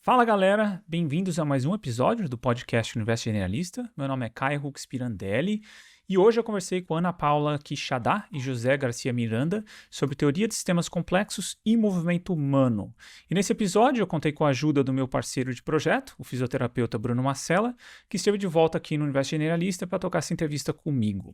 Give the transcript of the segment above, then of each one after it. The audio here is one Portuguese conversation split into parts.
Fala galera, bem-vindos a mais um episódio do podcast Universo Generalista. Meu nome é Caio Hux Pirandelli e hoje eu conversei com Ana Paula Quixadá e José Garcia Miranda sobre teoria de sistemas complexos e movimento humano. E nesse episódio eu contei com a ajuda do meu parceiro de projeto, o fisioterapeuta Bruno Marcella, que esteve de volta aqui no Universo Generalista para tocar essa entrevista comigo.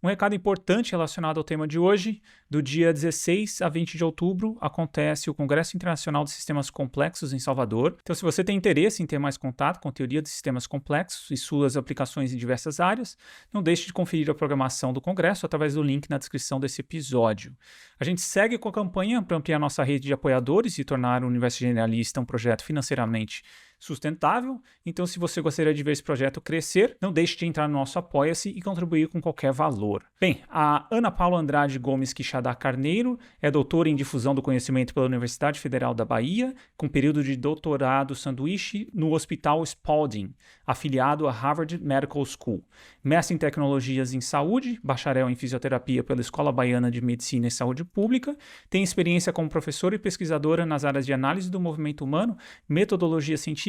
Um recado importante relacionado ao tema de hoje: do dia 16 a 20 de outubro acontece o Congresso Internacional de Sistemas Complexos em Salvador. Então, se você tem interesse em ter mais contato com teoria de sistemas complexos e suas aplicações em diversas áreas, não deixe de conferir a programação do Congresso através do link na descrição desse episódio. A gente segue com a campanha para ampliar nossa rede de apoiadores e tornar o Universo Generalista um projeto financeiramente sustentável. Então, se você gostaria de ver esse projeto crescer, não deixe de entrar no nosso Apoia-se e contribuir com qualquer valor. Bem, a Ana Paula Andrade Gomes Quixadá Carneiro é doutora em difusão do conhecimento pela Universidade Federal da Bahia, com período de doutorado sanduíche no Hospital Spalding, afiliado à Harvard Medical School. Mestre em Tecnologias em Saúde, bacharel em Fisioterapia pela Escola Baiana de Medicina e Saúde Pública, tem experiência como professora e pesquisadora nas áreas de análise do movimento humano, metodologia científica,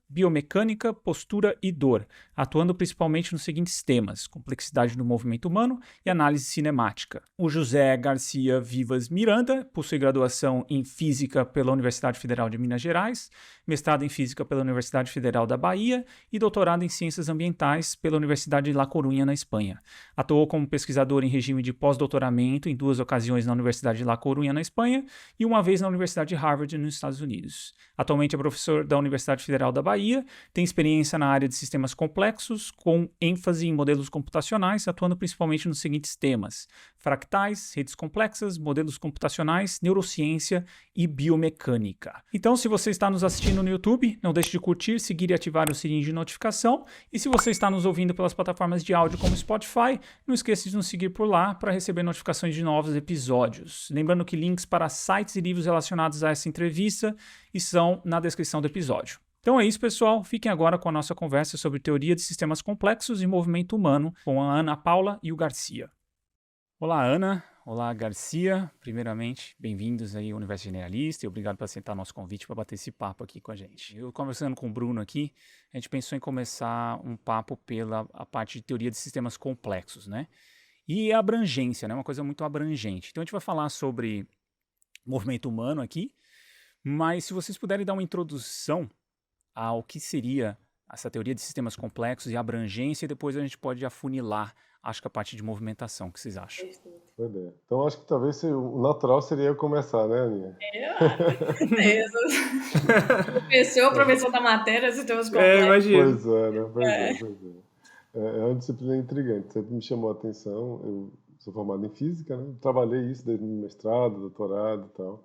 biomecânica, postura e dor, atuando principalmente nos seguintes temas: complexidade do movimento humano e análise cinemática. O José Garcia Vivas Miranda possui graduação em Física pela Universidade Federal de Minas Gerais, mestrado em Física pela Universidade Federal da Bahia e doutorado em Ciências Ambientais pela Universidade de La Coruña, na Espanha. Atuou como pesquisador em regime de pós-doutoramento em 2 ocasiões na Universidade de La Coruña, na Espanha, e uma vez na Universidade de Harvard, nos Estados Unidos. Atualmente é professor da Universidade Federal da Bahia, tem experiência na área de sistemas complexos, com ênfase em modelos computacionais, atuando principalmente nos seguintes temas: fractais, redes complexas, modelos computacionais, neurociência e biomecânica. Então, se você está nos assistindo no YouTube, não deixe de curtir, seguir e ativar o sininho de notificação. E se você está nos ouvindo pelas plataformas de áudio como Spotify, não esqueça de nos seguir por lá para receber notificações de novos episódios. Lembrando que links para sites e livros relacionados a essa entrevista estão na descrição do episódio. Então é isso, pessoal. Fiquem agora com a nossa conversa sobre teoria de sistemas complexos e movimento humano com a Ana Paula e o Garcia. Olá, Ana. Olá, Garcia. Primeiramente, bem-vindos aí ao Universo Generalista e obrigado por aceitar nosso convite para bater esse papo aqui com a gente. Eu conversando com o Bruno aqui, a gente pensou em começar um papo pela a parte de teoria de sistemas complexos, né? E a abrangência, né? Uma coisa muito abrangente. Então a gente vai falar sobre movimento humano aqui, mas se vocês puderem dar uma introdução ao que seria essa teoria de sistemas complexos e abrangência, e depois a gente pode afunilar, acho que a parte de movimentação. O que vocês acham? Boa ideia. Então acho que talvez o natural seria eu começar, né, Aninha? Com certeza. O professor da matéria, sistemas complexos. Imagino. Pois é, né? Pois é. É uma disciplina intrigante, sempre me chamou a atenção. Eu sou formado em física, né? Trabalhei isso desde o mestrado, doutorado e tal.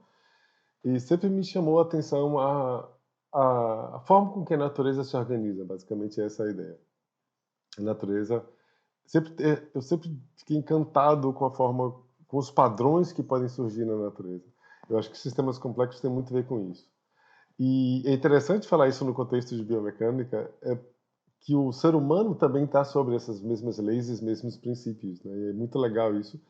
E sempre me chamou a atenção a forma com que a natureza se organiza, basicamente essa é a ideia. A natureza... eu sempre fiquei encantado com a forma, com os padrões que podem surgir na natureza. Eu acho que sistemas complexos têm muito a ver com isso. E é interessante falar isso no contexto de biomecânica, que o ser humano também está sobre essas mesmas leis e os mesmos princípios, né? E é muito legal isso,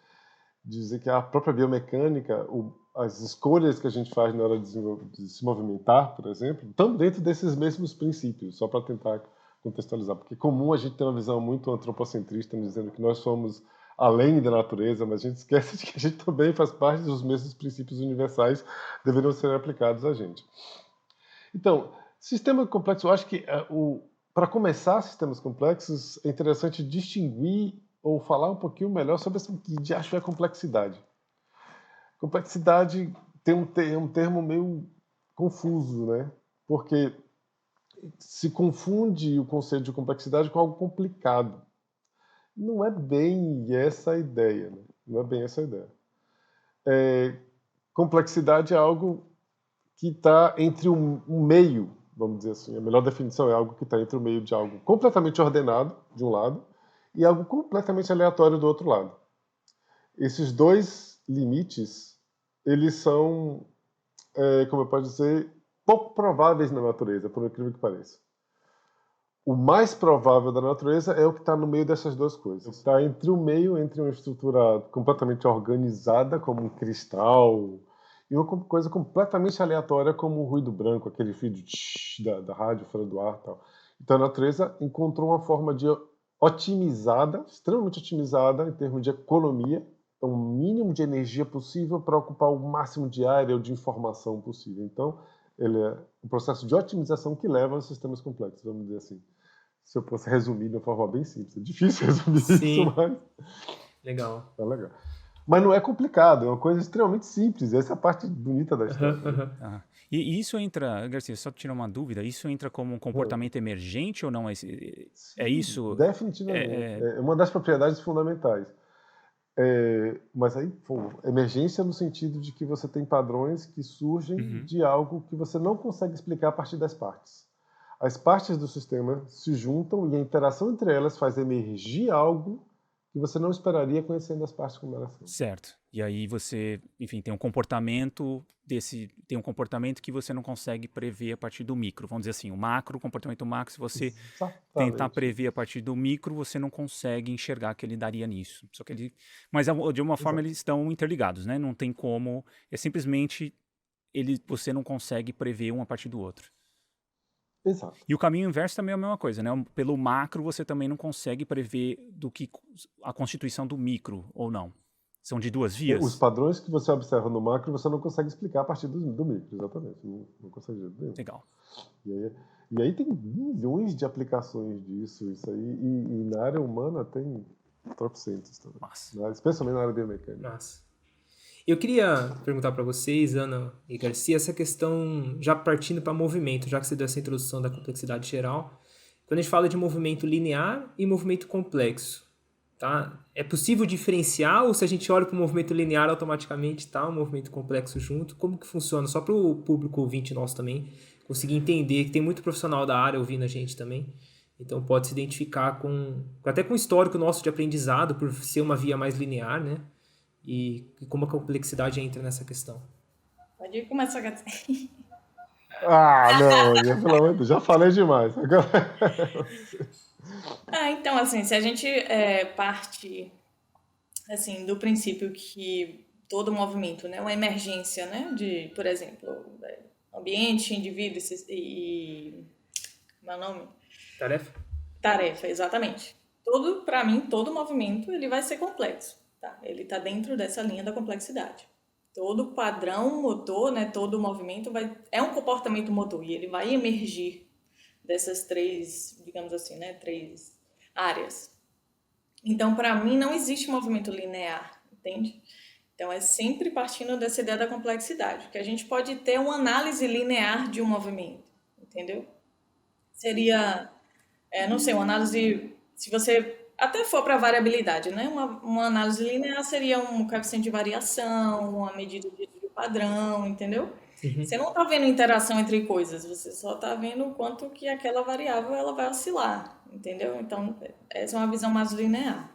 dizer que a própria biomecânica, as escolhas que a gente faz na hora de se movimentar, por exemplo, estão dentro desses mesmos princípios, só para tentar contextualizar, porque é comum a gente ter uma visão muito antropocentrista, dizendo que nós somos além da natureza, mas a gente esquece de que a gente também faz parte dos mesmos princípios universais que deveriam ser aplicados a gente. Então, sistema complexo, eu acho que para começar sistemas complexos é interessante distinguir ou falar um pouquinho melhor sobre o que acho é complexidade. Complexidade tem um termo meio confuso, né? Porque se confunde o conceito de complexidade com algo complicado. Não é bem essa a ideia, né? Não é bem essa a ideia. Complexidade é algo que está entre um meio, vamos dizer assim. A melhor definição é algo que está entre o meio de algo completamente ordenado, de um lado, e algo completamente aleatório do outro lado. Esses dois limites, eles são, como eu posso dizer, pouco prováveis na natureza, por incrível que pareça. O mais provável da natureza é o que está no meio dessas duas coisas. Está entre o meio, entre uma estrutura completamente organizada, como um cristal, e uma coisa completamente aleatória, como o ruído branco, aquele fio da rádio fora do ar e tal. Então a natureza encontrou uma forma de otimizada, extremamente otimizada em termos de economia, o mínimo de energia possível para ocupar o máximo de área ou de informação possível. Então, ele é um processo de otimização que leva a sistemas complexos, vamos dizer assim. Se eu fosse resumir de uma forma bem simples. É difícil resumir isso, mas... Legal. É legal. Mas não é complicado, é uma coisa extremamente simples. Essa é a parte bonita da história. E isso entra, Garcia, só tirar uma dúvida, isso entra como um comportamento emergente ou não? É isso? Definitivamente. É uma das propriedades fundamentais. Mas aí, emergência no sentido de que você tem padrões que surgem de algo que você não consegue explicar a partir das partes. As partes do sistema se juntam e a interação entre elas faz emergir algo que você não esperaria conhecendo as partes como elas são. Certo. E aí você, enfim, tem um comportamento que você não consegue prever a partir do micro. Vamos dizer assim, o comportamento macro, se você tentar prever a partir do micro, você não consegue enxergar que ele daria nisso. Mas de uma forma eles estão interligados, né? Não tem como, simplesmente você não consegue prever um a partir do outro. Exato. E o caminho inverso também é a mesma coisa, né? Pelo macro você também não consegue prever a constituição do micro, ou não? São de duas vias? Os padrões que você observa no macro você não consegue explicar a partir do micro, exatamente. Não consegue ver. Legal. E aí tem milhões de aplicações disso, isso aí. E na área humana tem trocentos também. Massa. Especialmente na área biomecânica. Massa. Eu queria perguntar para vocês, Ana e Garcia, essa questão, já partindo para movimento, já que você deu essa introdução da complexidade geral. Quando a gente fala de movimento linear e movimento complexo, tá? É possível diferenciar ou se a gente olha para o movimento linear automaticamente está um movimento complexo junto? Como que funciona? Só para o público ouvinte nosso também conseguir entender, que tem muito profissional da área ouvindo a gente também. Então pode se identificar até com o histórico nosso de aprendizado, por ser uma via mais linear, né? E como a complexidade entra nessa questão. Pode começar, Garcia. Não, pelo amor de Deus, já falei demais. Agora... Então, assim, se a gente parte assim, do princípio que todo movimento, né, uma emergência, né, de, por exemplo, ambiente, indivíduo e como é o nome? Tarefa, exatamente. Para mim, todo movimento ele vai ser complexo. Tá? Ele está dentro dessa linha da complexidade. Todo padrão motor, né, todo movimento é um comportamento motor e ele vai emergir dessas três, digamos assim, né, três áreas. Então, para mim, não existe movimento linear, entende? Então, é sempre partindo dessa ideia da complexidade, que a gente pode ter uma análise linear de um movimento, entendeu? Seria, não sei, uma análise, se você até for para variabilidade, né? Uma análise linear seria um coeficiente de variação, uma medida de padrão, entendeu? Você não está vendo interação entre coisas, você só está vendo o quanto que aquela variável ela vai oscilar, entendeu? Então, essa é uma visão mais linear.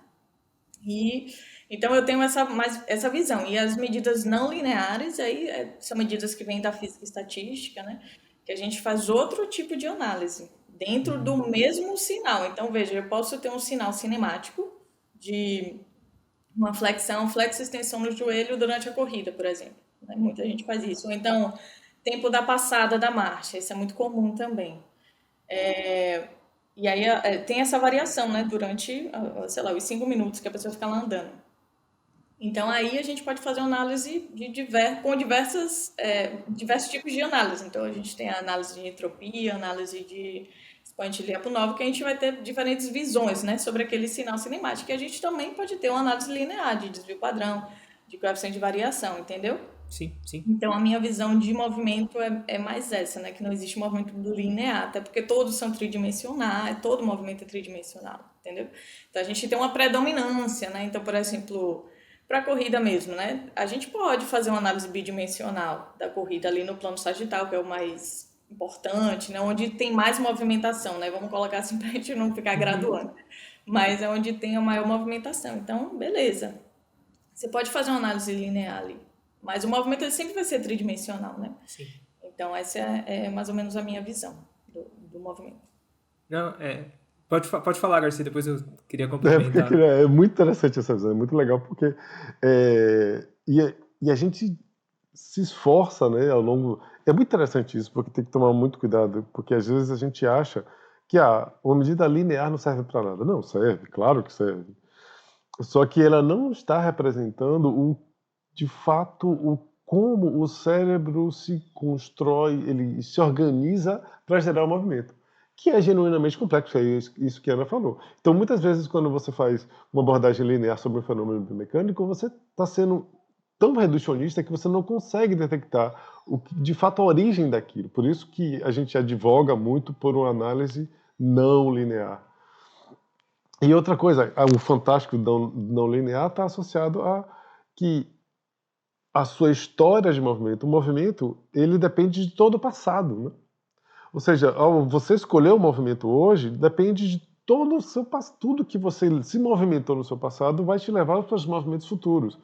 Então, eu tenho essa visão. E as medidas não lineares, aí são medidas que vêm da física e estatística, né? Que a gente faz outro tipo de análise dentro do mesmo sinal. Então, veja, eu posso ter um sinal cinemático de uma flexo-extensão no joelho durante a corrida, por exemplo. Muita gente faz isso. Ou então, tempo da passada da marcha. Isso é muito comum também. E aí tem essa variação, né? Durante, sei lá, os 5 minutos que a pessoa fica lá andando. Então, aí a gente pode fazer uma análise com diversos tipos de análise. Então, a gente tem a análise de entropia, análise de expoente Lyapunov, que a gente vai ter diferentes visões, né, sobre aquele sinal cinemático. E a gente também pode ter uma análise linear de desvio padrão, de coeficiente de variação, entendeu? Sim. Então, a minha visão de movimento é mais essa, né, que não existe movimento linear, até porque todos são tridimensionais, todo movimento é tridimensional, entendeu? Então, a gente tem uma predominância, né? Então, por exemplo, para a corrida mesmo, né? A gente pode fazer uma análise bidimensional da corrida ali no plano sagital, que é o mais importante, né? Onde tem mais movimentação, né? Vamos colocar assim para a gente não ficar graduando. Mas é onde tem a maior movimentação. Então, beleza. Você pode fazer uma análise linear ali. Mas o movimento ele sempre vai ser tridimensional, né? Sim. Então, essa é mais ou menos a minha visão do movimento. Não, Pode falar, Garcia, depois eu queria complementar. É muito interessante essa visão, é muito legal, porque e a gente se esforça, né, ao longo... É muito interessante isso, porque tem que tomar muito cuidado, porque às vezes a gente acha que uma medida linear não serve para nada. Não, serve, claro que serve. Só que ela não está representando, de fato, como o cérebro se constrói, ele se organiza para gerar o movimento, que é genuinamente complexo, é isso que a Ana falou. Então, muitas vezes, quando você faz uma abordagem linear sobre um fenômeno biomecânico, você está sendo tão reducionista que você não consegue detectar de fato a origem daquilo. Por isso que a gente advoga muito por uma análise não linear. E outra coisa, o fantástico não linear está associado a que a sua história de movimento, o movimento, ele depende de todo o passado, né? Ou seja, ao você escolher o movimento hoje, depende de todo o seu tudo que você se movimentou no seu passado vai te levar para os movimentos futuros.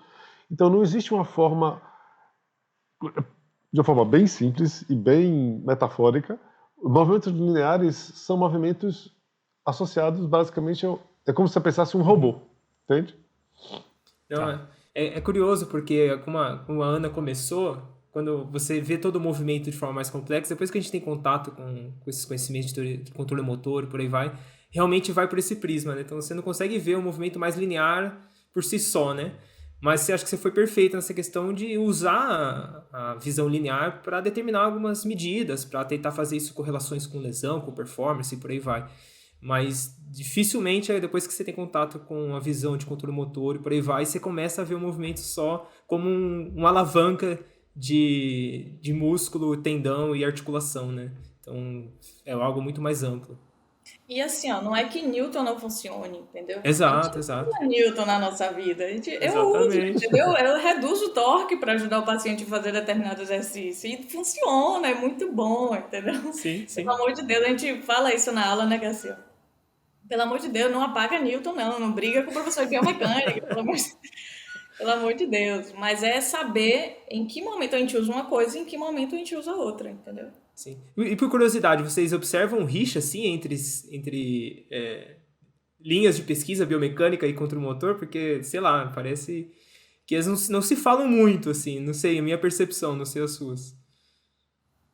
Então não existe uma forma, de uma forma bem simples e bem metafórica, movimentos lineares são movimentos associados basicamente é como se você pensasse um robô, entende? Não, é curioso porque como a Ana começou, quando você vê todo o movimento de forma mais complexa, depois que a gente tem contato com esses conhecimentos de controle motor e por aí vai, realmente vai por esse prisma, né? Então você não consegue ver um movimento mais linear por si só, né? Mas você acha que você foi perfeito nessa questão de usar a visão linear para determinar algumas medidas, para tentar fazer isso com relações com lesão, com performance e por aí vai. Mas dificilmente, depois que você tem contato com a visão de controle motor e por aí vai, você começa a ver o movimento só como uma alavanca de músculo, tendão e articulação, né? Então, é algo muito mais amplo. E assim, ó, não é que Newton não funcione, entendeu? A gente Exato, exato. usa Newton na nossa vida. Eu uso, Exatamente. entendeu? Eu reduzo o torque para ajudar o paciente a fazer determinado exercício. E funciona, é muito bom, entendeu? Sim, Pelo sim. amor de Deus, a gente fala isso na aula, né, Garcia? Pelo amor de Deus, não apaga Newton, não. Não briga com o professor de biomecânica, pelo amor de Deus. Mas é saber em que momento a gente usa uma coisa e em que momento a gente usa outra, entendeu? Sim. E por curiosidade, vocês observam rixa, assim, entre linhas de pesquisa biomecânica e contra o motor? Porque, sei lá, parece que eles não se falam muito, assim. Não sei, a minha percepção, não sei as suas.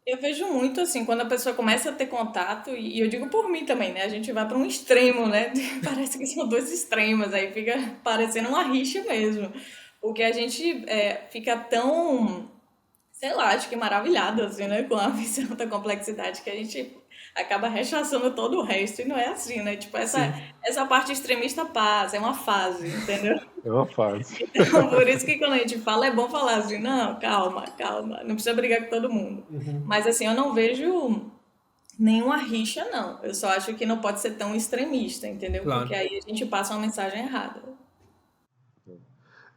Eu vejo muito assim, quando a pessoa começa a ter contato, e eu digo por mim também, né? A gente vai para um extremo, né? Parece que são dois extremos, aí fica parecendo uma rixa mesmo. Porque a gente fica tão, sei lá, acho que maravilhado, assim, né? Com a visão da complexidade que a gente acaba rechaçando todo o resto, e não é assim, né? Tipo, Sim. essa parte extremista passa, é uma fase, entendeu? É uma fase. Então, por isso que quando a gente fala, é bom falar assim, não, calma, calma, não precisa brigar com todo mundo. Uhum. Mas assim, eu não vejo nenhuma rixa, não. Eu só acho que não pode ser tão extremista, entendeu? Porque Claro. aí a gente passa uma mensagem errada.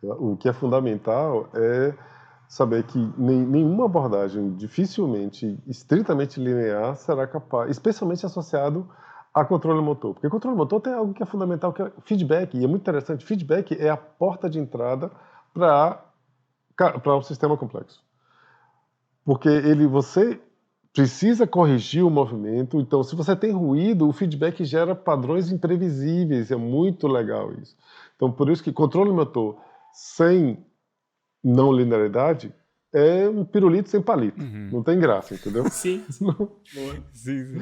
O que é fundamental é saber que nenhuma abordagem dificilmente estritamente linear será capaz, especialmente associado a controle motor. Porque controle motor tem algo que é fundamental, que é feedback, e é muito interessante. Feedback é a porta de entrada para um sistema complexo. Porque você precisa corrigir o movimento, então se você tem ruído, o feedback gera padrões imprevisíveis, é muito legal isso. Então por isso que controle motor sem não linearidade é um pirulito sem palito. Não tem graça, entendeu? Sim. Boa. Sim.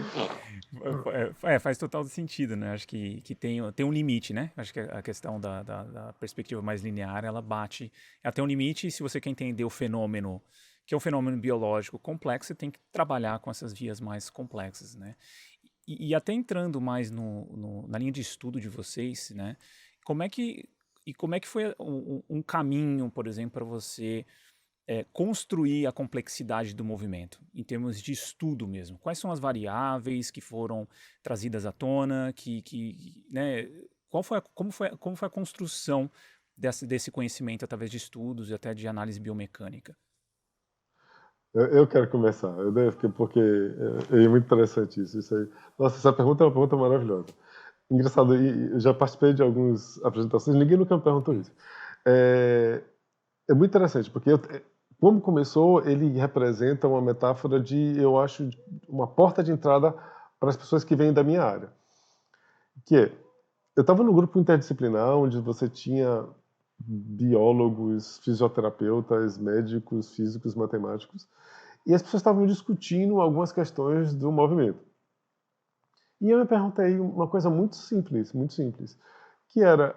Faz total sentido, né? Acho que tem um limite, né? Acho que a questão da perspectiva mais linear, ela bate até um limite, e se você quer entender o fenômeno, que é um fenômeno biológico complexo, você tem que trabalhar com essas vias mais complexas, né? E até entrando mais na linha de estudo de vocês, né? Como é que foi um caminho, por exemplo, para você construir a complexidade do movimento, em termos de estudo mesmo? Quais são as variáveis que foram trazidas à tona? Né, como foi a construção desse conhecimento através de estudos e até de análise biomecânica? Eu quero começar, porque é muito interessante isso aí. Nossa, essa pergunta é uma pergunta maravilhosa. Engraçado, eu já participei de algumas apresentações, ninguém nunca me perguntou isso. É muito interessante, porque como começou, ele representa uma metáfora eu acho, uma porta de entrada para as pessoas que vêm da minha área. Que eu estava no grupo interdisciplinar, onde você tinha biólogos, fisioterapeutas, médicos, físicos, matemáticos, e as pessoas estavam discutindo algumas questões do movimento. E eu me perguntei uma coisa muito simples, que era,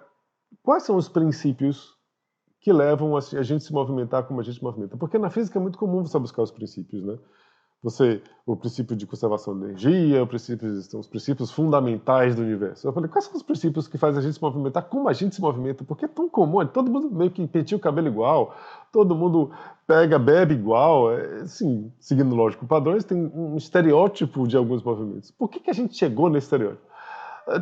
quais são os princípios que levam a gente se movimentar como a gente movimenta? Porque na física é muito comum você buscar os princípios, né? O princípio de conservação de energia, os princípios fundamentais do universo. Eu falei, quais são os princípios que fazem a gente se movimentar como a gente se movimenta? Porque é tão comum, todo mundo meio que penteia o cabelo igual, todo mundo bebe igual, assim, seguindo lógico padrões, tem um estereótipo de alguns movimentos. Por que a gente chegou nesse estereótipo?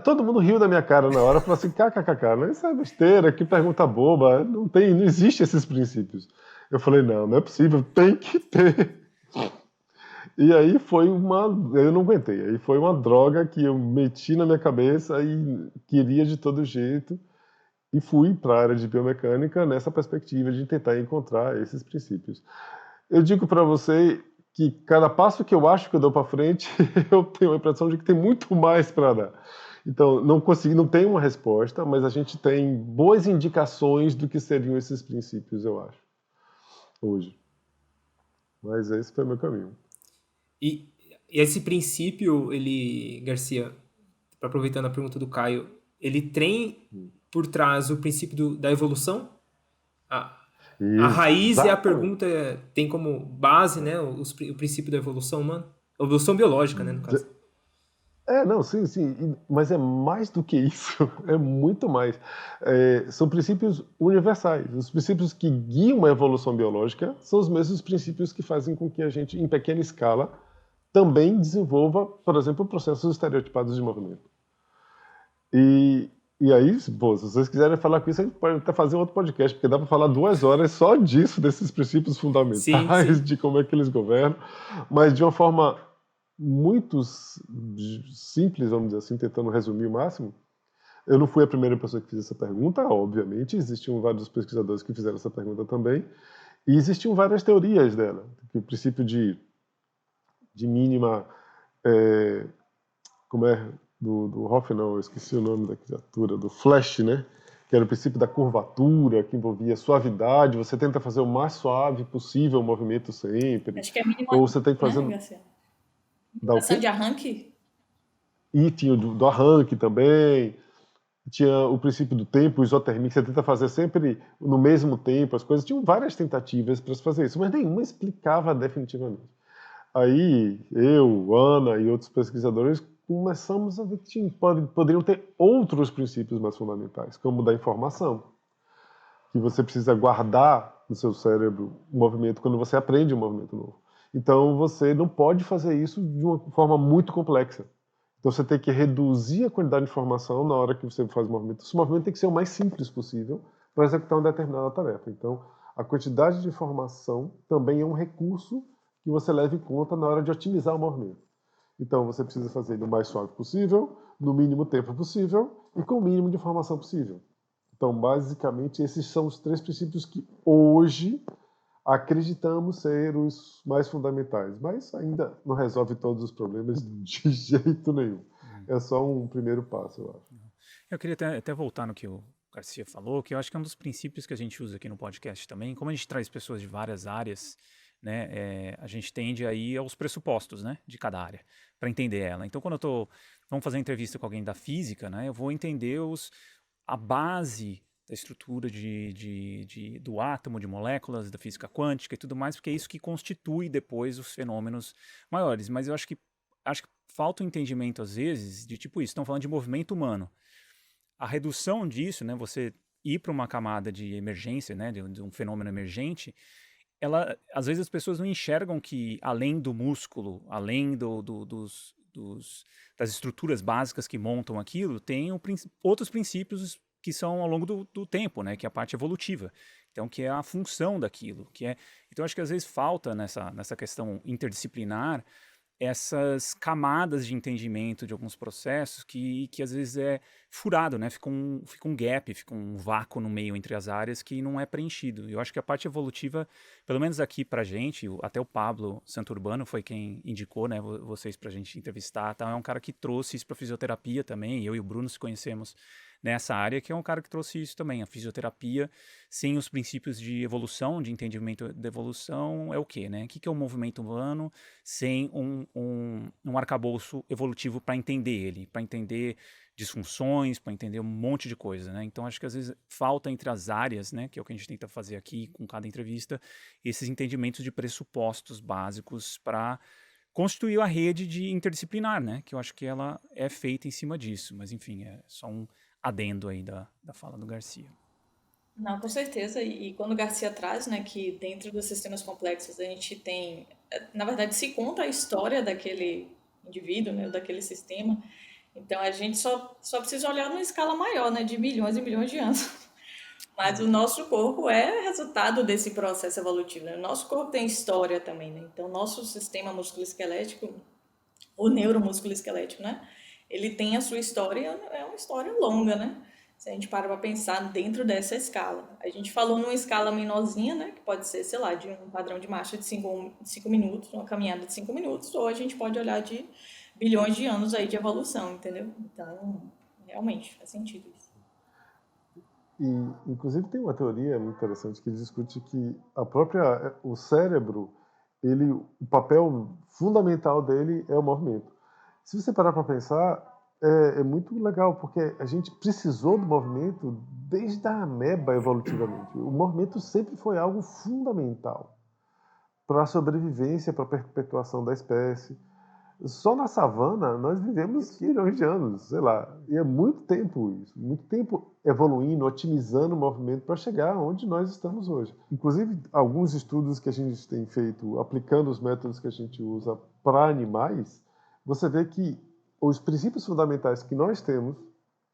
Todo mundo riu da minha cara na hora, falou assim, kkkk, isso é besteira, que pergunta boba, não existe esses princípios. Eu falei, não é possível, tem que ter. E aí eu não aguentei, aí foi uma droga que eu meti na minha cabeça e queria de todo jeito, e fui para a área de biomecânica nessa perspectiva de tentar encontrar esses princípios. Eu digo para você que cada passo que eu acho que eu dou para frente, eu tenho a impressão de que tem muito mais para dar. Então, não tem uma resposta, mas a gente tem boas indicações do que seriam esses princípios, eu acho, hoje. Mas esse foi o meu caminho. E esse princípio, Garcia, aproveitando a pergunta do Caio, ele tem por trás o princípio da evolução? A raiz e a pergunta tem como base, né, o princípio da evolução humana? Evolução biológica, né, no caso. Não, sim, mas é mais do que isso, é muito mais. São princípios universais. Os princípios que guiam a evolução biológica são os mesmos princípios que fazem com que a gente, em pequena escala, também desenvolva, por exemplo, processos estereotipados de movimento. E aí, pô, se vocês quiserem falar com isso, a gente pode até fazer outro podcast, porque dá para falar 2 horas só disso, desses princípios fundamentais, sim. de como é que eles governam, mas de uma forma muito simples, vamos dizer assim, tentando resumir o máximo. Eu não fui a primeira pessoa que fez essa pergunta, obviamente, existiam vários pesquisadores que fizeram essa pergunta também, e existiam várias teorias dela, que o princípio de mínima, do Hoff, não, eu esqueci o nome da criatura, do Flash, né? Que era o princípio da curvatura, que envolvia suavidade, você tenta fazer o mais suave possível o movimento sempre. Acho que é mínima, ou você tem que fazer... Limitação de arranque? E tinha do arranque também, tinha o princípio do tempo, isotermia, que você tenta fazer sempre no mesmo tempo, as coisas. Tinham várias tentativas para se fazer isso, mas nenhuma explicava definitivamente. Aí eu, Ana e outros pesquisadores começamos a ver que poderiam ter outros princípios mais fundamentais, como o da informação, que você precisa guardar no seu cérebro o movimento quando você aprende um movimento novo. Então você não pode fazer isso de uma forma muito complexa. Então você tem que reduzir a quantidade de informação na hora que você faz o movimento. Esse movimento tem que ser o mais simples possível para executar uma determinada tarefa. Então a quantidade de informação também é um recurso que você leva em conta na hora de otimizar o movimento. Então você precisa fazer ele o mais suave possível, no mínimo tempo possível e com o mínimo de informação possível. Então basicamente esses são os 3 princípios que hoje acreditamos ser os mais fundamentais, mas ainda não resolve todos os problemas de jeito nenhum. É só um primeiro passo, eu acho. Eu queria até voltar no que o Garcia falou, que eu acho que é um dos princípios que a gente usa aqui no podcast também. Como a gente traz pessoas de várias áreas, né, a gente tende a ir aos pressupostos, né, de cada área, para entender ela. Então, quando vamos fazer entrevista com alguém da física, né, eu vou entender a base da estrutura do átomo, de moléculas, da física quântica e tudo mais, porque é isso que constitui depois os fenômenos maiores. Mas eu acho que falta um entendimento, às vezes, de tipo isso. Estão falando de movimento humano. A redução disso, né, você ir para uma camada de emergência, né, de um fenômeno emergente, às vezes as pessoas não enxergam que, além do músculo, além das estruturas básicas que montam aquilo, tem outros princípios que são ao longo do tempo, né, que é a parte evolutiva. Então, que é a função daquilo. Então, acho que às vezes falta nessa questão interdisciplinar essas camadas de entendimento de alguns processos que às vezes é furado, né? Fica um gap, fica um vácuo no meio entre as áreas que não é preenchido. Eu acho que a parte evolutiva, pelo menos aqui pra gente, até o Pablo Santurbano foi quem indicou, né, vocês pra gente entrevistar, tá? É um cara que trouxe isso pra fisioterapia também, eu e o Bruno se conhecemos nessa área, que é um cara que trouxe isso também. A fisioterapia, sem os princípios de evolução, de entendimento da evolução, é o quê, né? O que é o movimento humano sem um arcabouço evolutivo para entender ele, para entender disfunções, para entender um monte de coisa, né? Então, acho que às vezes falta entre as áreas, né, que é o que a gente tenta fazer aqui com cada entrevista, esses entendimentos de pressupostos básicos para constituir a rede de interdisciplinar, né? Que eu acho que ela é feita em cima disso. Mas, enfim, é só um adendo aí da fala do Garcia. Não, com certeza. E quando o Garcia traz, né, que dentro dos sistemas complexos a gente tem, na verdade, se conta a história daquele indivíduo, né, ou daquele sistema. Então a gente só precisa olhar numa escala maior, né, de milhões e milhões de anos. Mas o nosso corpo é resultado desse processo evolutivo, né? O nosso corpo tem história também, né? Então, o nosso sistema musculoesquelético, o neuromusculoesquelético, né? Ele tem a sua história, é uma história longa, né? Se a gente para pensar dentro dessa escala. A gente falou numa escala menorzinha, né? Que pode ser, sei lá, de um padrão de marcha de 5 minutos, uma caminhada de 5 minutos, ou a gente pode olhar de bilhões de anos aí de evolução, entendeu? Então, realmente, faz sentido isso. E, inclusive, tem uma teoria muito interessante que discute que o cérebro, o papel fundamental dele é o movimento. Se você parar para pensar, é muito legal, porque a gente precisou do movimento desde a ameba evolutivamente. O movimento sempre foi algo fundamental para a sobrevivência, para a perpetuação da espécie. Só na savana nós vivemos milhões de anos, sei lá, e é muito tempo evoluindo, otimizando o movimento para chegar onde nós estamos hoje. Inclusive, alguns estudos que a gente tem feito aplicando os métodos que a gente usa para animais, você vê que os princípios fundamentais que nós temos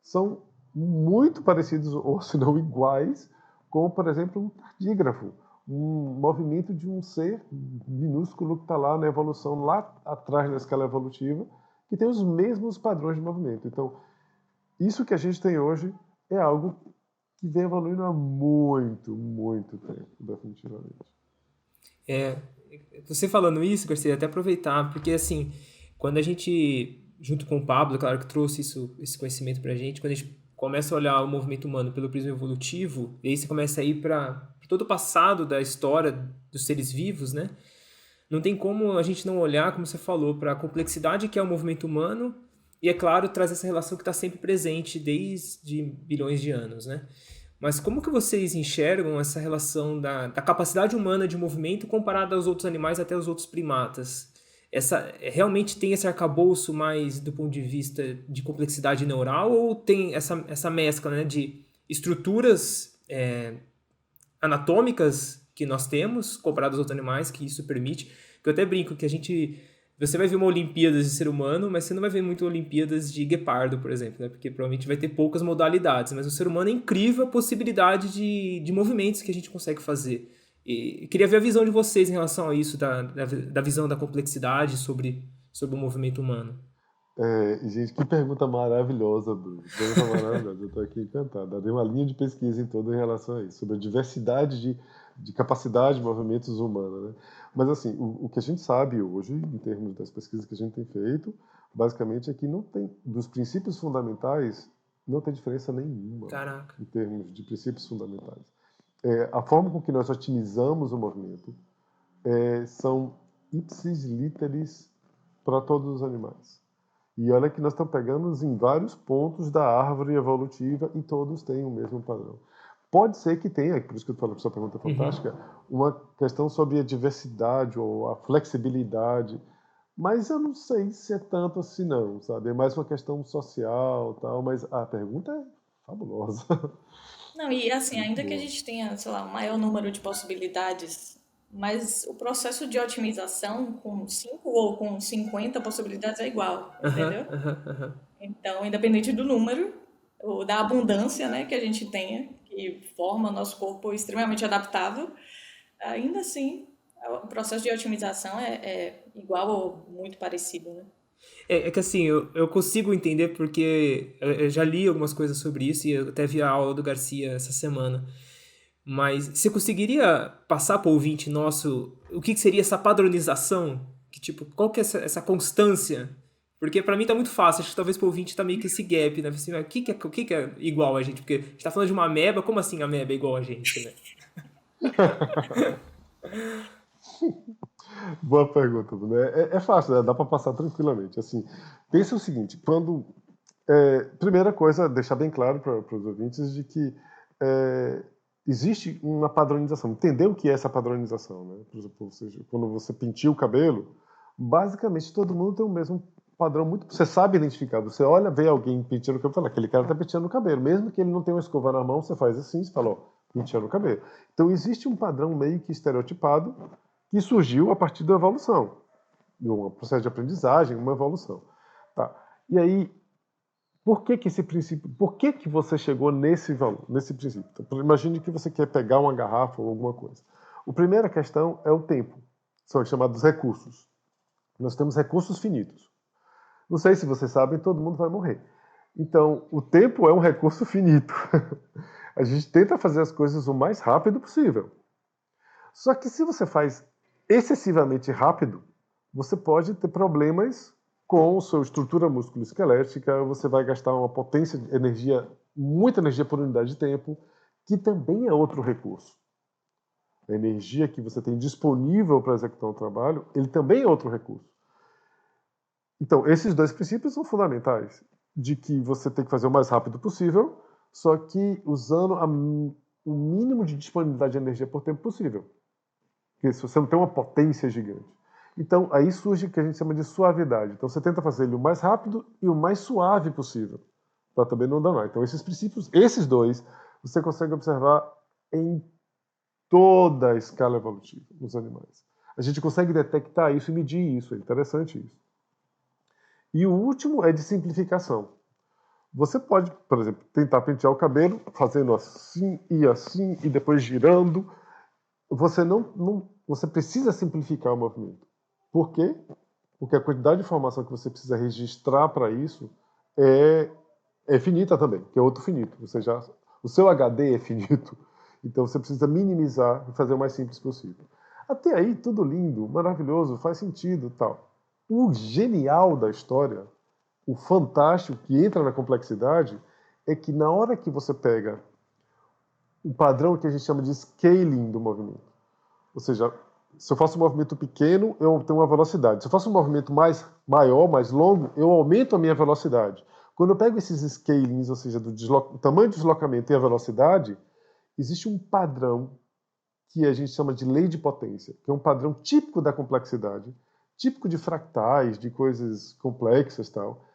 são muito parecidos, ou se não iguais, com, por exemplo, um tardígrafo. Um movimento de um ser minúsculo que está lá na evolução, lá atrás na escala evolutiva, que tem os mesmos padrões de movimento. Então, isso que a gente tem hoje é algo que vem evoluindo há muito, muito tempo, definitivamente. Você falando isso, Garcia, até aproveitar, porque assim, quando a gente, junto com o Pablo, claro que trouxe esse conhecimento pra gente, quando a gente começa a olhar o movimento humano pelo prisma evolutivo, e aí você começa a ir para todo o passado da história dos seres vivos, né? Não tem como a gente não olhar, como você falou, para a complexidade que é o movimento humano e, é claro, traz essa relação que está sempre presente desde bilhões de anos, né? Mas como que vocês enxergam essa relação da capacidade humana de movimento comparada aos outros animais, até os outros primatas? Realmente tem esse arcabouço mais do ponto de vista de complexidade neural ou tem essa mescla, né, de estruturas anatômicas que nós temos comparado aos outros animais, que isso permite? Que eu até brinco que você vai ver uma Olimpíadas de ser humano, mas você não vai ver muito Olimpíadas de guepardo, por exemplo, né? Porque provavelmente vai ter poucas modalidades, mas o ser humano é incrível a possibilidade de movimentos que a gente consegue fazer. E queria ver a visão de vocês em relação a isso, da visão da complexidade sobre o movimento humano. Gente, que pergunta maravilhosa, Bruno. Pergunta maravilhosa. Eu estou aqui encantado. Dei uma linha de pesquisa em toda em relação a isso, sobre a diversidade de capacidade de movimentos humanos, né? Mas, assim, o que a gente sabe hoje, em termos das pesquisas que a gente tem feito, basicamente é que não tem, dos princípios fundamentais, não tem diferença nenhuma. Caraca. Em termos de princípios fundamentais. A forma com que nós otimizamos o movimento são ipsis literis para todos os animais. E olha que nós estamos pegando em vários pontos da árvore evolutiva e todos têm o mesmo padrão. Pode ser que tenha, por isso que eu falei que sua pergunta é fantástica, uma questão sobre a diversidade ou a flexibilidade, mas eu não sei se é tanto assim não, sabe? É mais uma questão social, tal, mas a pergunta é fabulosa. Não, e assim, ainda que a gente tenha, sei lá, um maior número de possibilidades, mas o processo de otimização com 5 ou com 50 possibilidades é igual, entendeu? Então, independente do número, ou da abundância, né, que a gente tenha, que forma o nosso corpo extremamente adaptável, ainda assim, o processo de otimização é igual ou muito parecido, né? É que assim, eu consigo entender porque eu já li algumas coisas sobre isso e eu até vi a aula do Garcia essa semana. Mas você conseguiria passar para o ouvinte nosso o que seria essa padronização? Que, tipo, qual que é essa constância Porque pra mim tá muito fácil, acho que talvez pro ouvinte tá meio que esse gap, né? Assim, o que é igual a gente? Porque a gente tá falando de uma ameba, como assim a ameba é igual a gente, né? Boa pergunta, né? É fácil, né? Dá para passar tranquilamente. Assim, pensa o seguinte, primeira coisa, deixar bem claro para os ouvintes de que é, existe uma padronização. Entender o que é essa padronização, né? Por exemplo, quando você penteia o cabelo, basicamente todo mundo tem o mesmo padrão. Você sabe identificar. Você olha, vê alguém penteando o cabelo e fala, aquele cara está penteando o cabelo. Mesmo que ele não tenha uma escova na mão, você faz assim, você fala, ó, penteando o cabelo. Então existe um padrão meio que estereotipado que surgiu a partir da evolução, de um processo de aprendizagem, uma evolução. Tá. E aí, por que esse princípio, por que você chegou nesse valor, nesse princípio? Então, imagine que você quer pegar uma garrafa ou alguma coisa. A primeira questão é o tempo, são os chamados recursos. Nós temos recursos finitos. Não sei se vocês sabem, todo mundo vai morrer. Então, o tempo é um recurso finito. A gente tenta fazer as coisas o mais rápido possível. Só que se você faz excessivamente rápido, você pode ter problemas com a sua estrutura musculoesquelética, você vai gastar uma potência de energia, muita energia por unidade de tempo, que também é outro recurso. A energia que você tem disponível para executar um trabalho, ele também é outro recurso. Então, esses dois princípios são fundamentais, de que você tem que fazer o mais rápido possível, só que usando o mínimo de disponibilidade de energia por tempo possível. Porque se você não tem uma potência gigante. Então, aí surge o que a gente chama de suavidade. Então, você tenta fazer ele o mais rápido e o mais suave possível, para também não danar. Então, esses princípios, esses dois, você consegue observar em toda a escala evolutiva nos animais. A gente consegue detectar isso e medir isso, é interessante isso. E o último é de simplificação. Você pode, por exemplo, tentar pentear o cabelo fazendo assim e depois girando. Você precisa simplificar o movimento. Por quê? Porque a quantidade de informação que você precisa registrar para isso é finita também, que é outro finito. O seu HD é finito, então você precisa minimizar e fazer o mais simples possível. Até aí, tudo lindo, maravilhoso, faz sentido, tal. O genial da história, o fantástico que entra na complexidade, é que na hora que você pega o padrão que a gente chama de scaling do movimento, ou seja, se eu faço um movimento pequeno, eu tenho uma velocidade. Se eu faço um movimento maior, mais longo, eu aumento a minha velocidade. Quando eu pego esses scalings, ou seja, o tamanho do deslocamento e a velocidade, existe um padrão que a gente chama de lei de potência, que é um padrão típico da complexidade, típico de fractais, de coisas complexas e tal,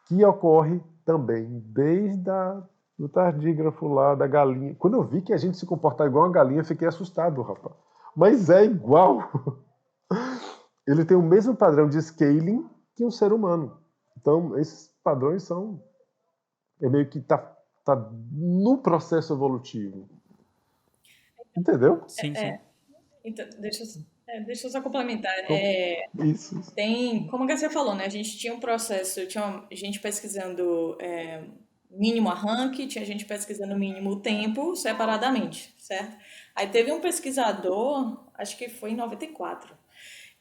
que ocorre também desde do tardígrafo lá, da galinha. Quando eu vi que a gente se comporta igual uma galinha, eu fiquei assustado, rapaz. Mas é igual. Ele tem o mesmo padrão de scaling que um ser humano. Então, esses padrões são... É meio que tá no processo evolutivo. Entendeu? Sim, sim. Então, deixa eu só complementar. Isso. Como a Garcia falou, né? A gente tinha um processo, tinha gente pesquisando mínimo arranque, tinha gente pesquisando mínimo tempo separadamente, certo? Aí teve um pesquisador, acho que foi em 94.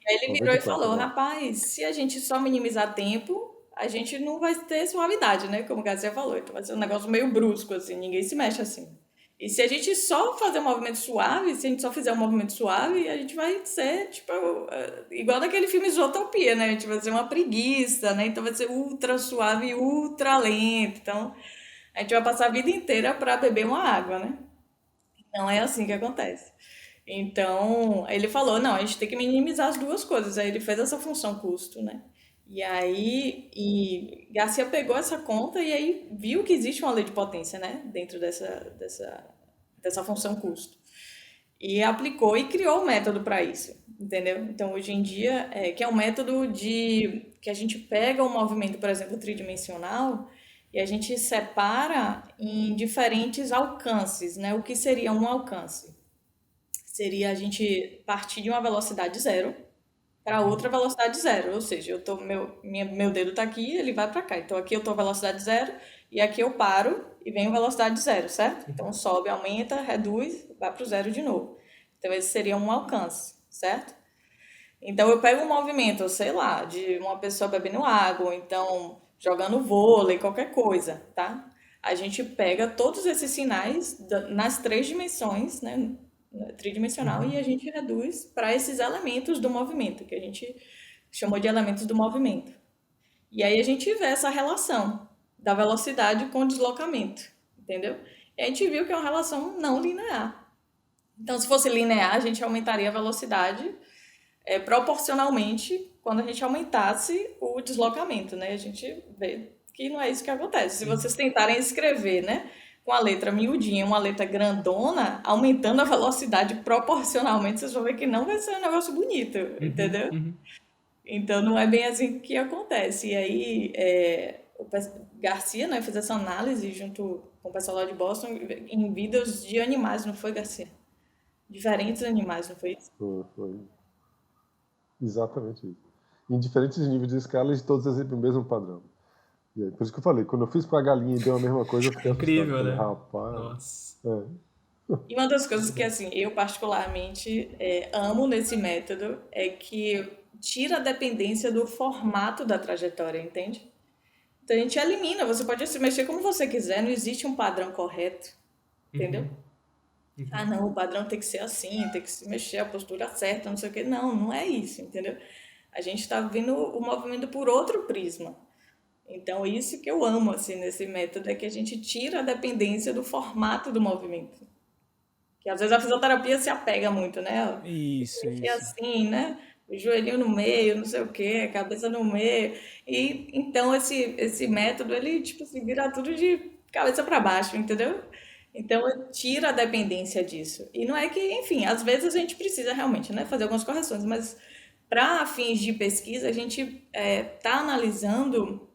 E aí ele virou e 94, falou, né? rapaz, se a gente só minimizar tempo, a gente não vai ter suavidade, né? Como o Garcia falou. Então vai ser um negócio meio brusco, assim, ninguém se mexe assim. E se a gente só fazer um movimento suave, se a gente só fizer um movimento suave, a gente vai ser, tipo, igual daquele filme Zootopia, né? A gente vai ser uma preguiça, né? Então vai ser ultra suave e ultra lento. Então a gente vai passar a vida inteira para beber uma água, né? Não é assim que acontece. Então, ele falou, não, a gente tem que minimizar as duas coisas. Aí ele fez essa função custo, né? E Garcia pegou essa conta e aí viu que existe uma lei de potência, né? Dentro dessa função custo. E aplicou e criou um método para isso, entendeu? Então, hoje em dia, que é um método que a gente pega um movimento, por exemplo, tridimensional, e a gente separa em diferentes alcances, né? O que seria um alcance? Seria a gente partir de uma velocidade zero para outra velocidade zero, ou seja, meu dedo está aqui, ele vai para cá. Então aqui eu estou a velocidade zero e aqui eu paro e venho velocidade zero, certo? Então sobe, aumenta, reduz, vai para o zero de novo. Então esse seria um alcance, certo? Então eu pego um movimento, sei lá, de uma pessoa bebendo água, ou então jogando vôlei, qualquer coisa, tá? A gente pega todos esses sinais nas três dimensões, né? Tridimensional, e a gente reduz para esses elementos do movimento, que a gente chamou de elementos do movimento. E aí a gente vê essa relação da velocidade com o deslocamento, entendeu? E a gente viu que é uma relação não linear. Então, se fosse linear, a gente aumentaria a velocidade proporcionalmente quando a gente aumentasse o deslocamento, né? A gente vê que não é isso que acontece. Se vocês tentarem escrever, né, com a letra miudinha, uma letra grandona, aumentando a velocidade proporcionalmente, vocês vão ver que não vai ser um negócio bonito, entendeu? Então, não é bem assim que acontece. E aí, o Garcia, né, fez essa análise junto com o pessoal lá de Boston em vidas de animais, não foi, Garcia? Diferentes animais, não foi isso? Foi exatamente isso. Em diferentes níveis de escala, eles todos exibem o mesmo padrão. E aí, por isso que eu falei, quando eu fiz pra galinha e deu a mesma coisa, eu fiquei assustado. Incrível, Falei, né? rapaz, Nossa. E uma das coisas que, assim, eu particularmente amo nesse método é que tira a dependência do formato da trajetória, entende? Então a gente elimina, você pode se mexer como você quiser, não existe um padrão correto, entendeu? Ah, não, o padrão tem que ser assim, tem que se mexer a postura certa, não sei o quê. Não, não é isso, entendeu? A gente está vendo o movimento por outro prisma. Então, isso que eu amo, assim, nesse método, é que a gente tira a dependência do formato do movimento. Que às vezes a fisioterapia se apega muito, né? Isso, Tem que ser isso. assim, né? O joelhinho no meio, não sei o quê, a cabeça no meio. E então esse método, ele tipo assim, vira tudo de cabeça para baixo, entendeu? Então tira a dependência disso. E não é que, enfim, às vezes a gente precisa realmente, né, fazer algumas correções, mas para fins de pesquisa, a gente está analisando,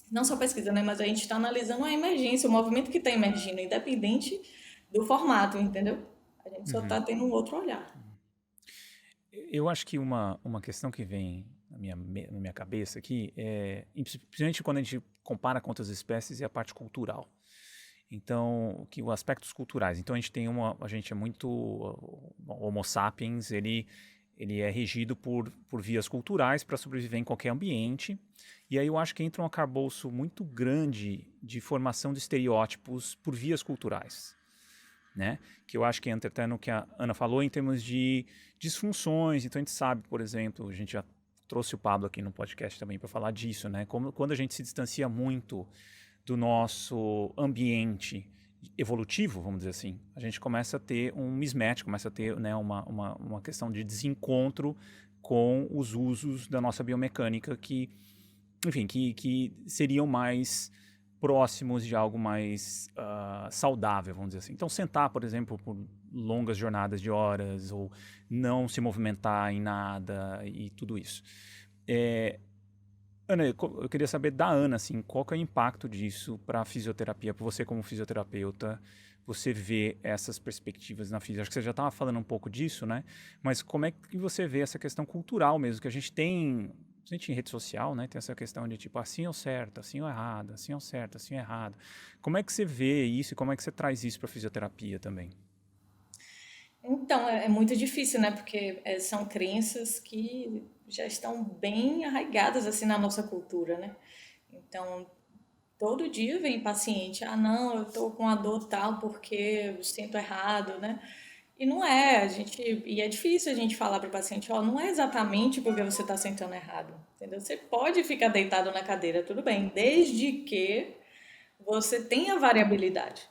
não só pesquisa, né, mas a gente está analisando a emergência, o movimento que está emergindo, independente do formato, entendeu? A gente só está tendo um outro olhar. Eu acho que uma questão que vem na minha cabeça aqui principalmente quando a gente compara com outras espécies, é a parte cultural. Então, os aspectos culturais. Então, a gente é muito Homo sapiens, ele é regido por vias culturais para sobreviver em qualquer ambiente. E aí eu acho que entra um arcabouço muito grande de formação de estereótipos por vias culturais. Né? Que eu acho que entra até no que a Ana falou em termos de disfunções. Então a gente sabe, por exemplo, a gente já trouxe o Pablo aqui no podcast também para falar disso, né? Quando a gente se distancia muito do nosso ambiente evolutivo, vamos dizer assim, a gente começa a ter um mismatch, começa a ter, né, uma questão de desencontro com os usos da nossa biomecânica que, enfim, que seriam mais próximos de algo mais saudável, vamos dizer assim. Então, sentar, por exemplo, por longas jornadas de horas, ou não se movimentar em nada, e tudo isso. Ana, eu queria saber da Ana, assim, qual que é o impacto disso para a fisioterapia, para você como fisioterapeuta, você vê essas perspectivas na fisioterapia? Acho que você já estava falando um pouco disso, né? Mas como é que você vê essa questão cultural mesmo, que a gente tem em rede social, né, tem essa questão de tipo, assim é o certo, assim é o errado, assim é o certo, assim é o errado. Como é que você vê isso e como é que você traz isso para a fisioterapia também? Então, é muito difícil, né? Porque são crenças que já estão bem arraigadas assim na nossa cultura, né? Então, todo dia vem paciente, ah, não, eu tô com a dor tal porque eu sinto errado, né? E não é, e é difícil a gente falar para o paciente, ó, não é exatamente porque você está sentando errado, entendeu? Você pode ficar deitado na cadeira, tudo bem, desde que você tenha variabilidade.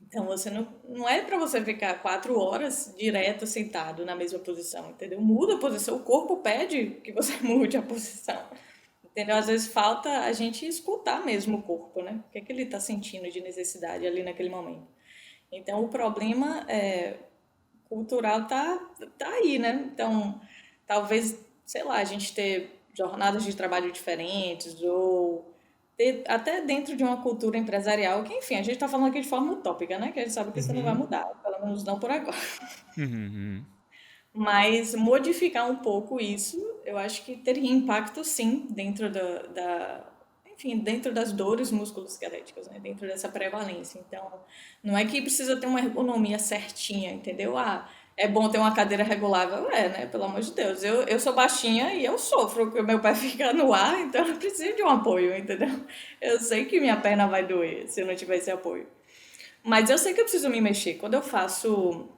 Então, você não é para você ficar 4 horas direto sentado na mesma posição, entendeu? Muda a posição, o corpo pede que você mude a posição, entendeu? Às vezes falta a gente escutar mesmo o corpo, né? O que é que ele está sentindo de necessidade ali naquele momento. Então, o problema cultural tá aí, né? Então, talvez, sei lá, a gente ter jornadas de trabalho diferentes ou ter, até dentro de uma cultura empresarial, que, enfim, a gente está falando aqui de forma utópica, né? Que a gente sabe que isso não vai mudar, pelo menos não por agora. Mas modificar um pouco isso, eu acho que teria impacto, sim, dentro enfim, dentro das dores musculoesqueléticas, né? Dentro dessa prevalência. Então, não é que precisa ter uma ergonomia certinha, entendeu? Ah, é bom ter uma cadeira regulável, né? Pelo amor de Deus. Eu sou baixinha e eu sofro, porque o meu pé fica no ar, então eu preciso de um apoio, entendeu? Eu sei que minha perna vai doer se eu não tiver esse apoio. Mas eu sei que eu preciso me mexer. Quando eu faço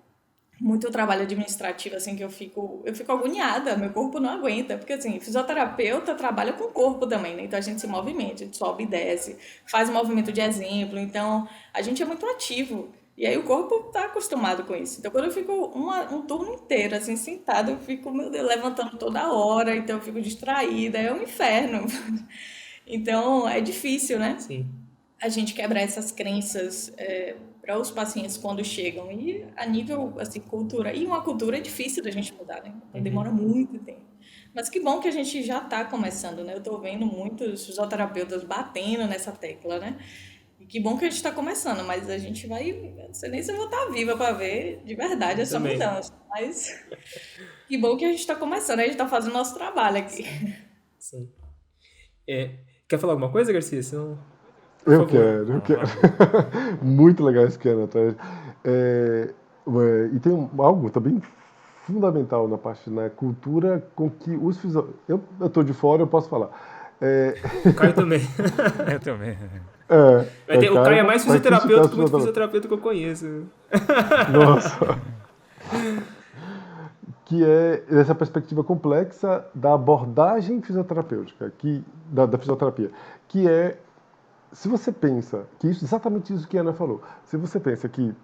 muito trabalho administrativo, assim, que eu fico agoniada, meu corpo não aguenta, porque, assim, fisioterapeuta trabalha com o corpo também, né? Então a gente se movimenta, a gente sobe e desce, faz movimento de exemplo, então a gente é muito ativo. E aí o corpo tá acostumado com isso. Então quando eu fico um turno inteiro, assim, sentada, eu fico, meu Deus, levantando toda hora, então eu fico distraída, é um inferno. Então é difícil, né? Sim. A gente quebrar essas crenças para os pacientes quando chegam. E a nível assim, cultura. E uma cultura é difícil da gente mudar, né? Então, demora Uhum. muito tempo. Mas que bom que a gente já está começando, né? Eu estou vendo muitos fisioterapeutas batendo nessa tecla, né? E que bom que a gente está começando, mas a gente vai. Eu não sei nem se eu vou estar viva para ver de verdade Eu essa também. mudança. Mas que bom que a gente está começando, a gente está fazendo nosso trabalho aqui. Sim, sim. É, quer falar alguma coisa, Garcia? Senão, por Eu favor. quero, eu Fala, quero. fala. Muito legal esse que atrás. E tem algo também fundamental na cultura com que os eu tô de fora, eu posso falar. É, O Caio também. Eu também. O Caio é Caio mais vai criticar fisioterapeuta os que muito fisioterapeutas. fisioterapeuta que eu conheço. Nossa, que é essa perspectiva complexa da abordagem fisioterapêutica, da fisioterapia, que é, se você pensa, que isso, exatamente isso que a Ana falou, se você pensa que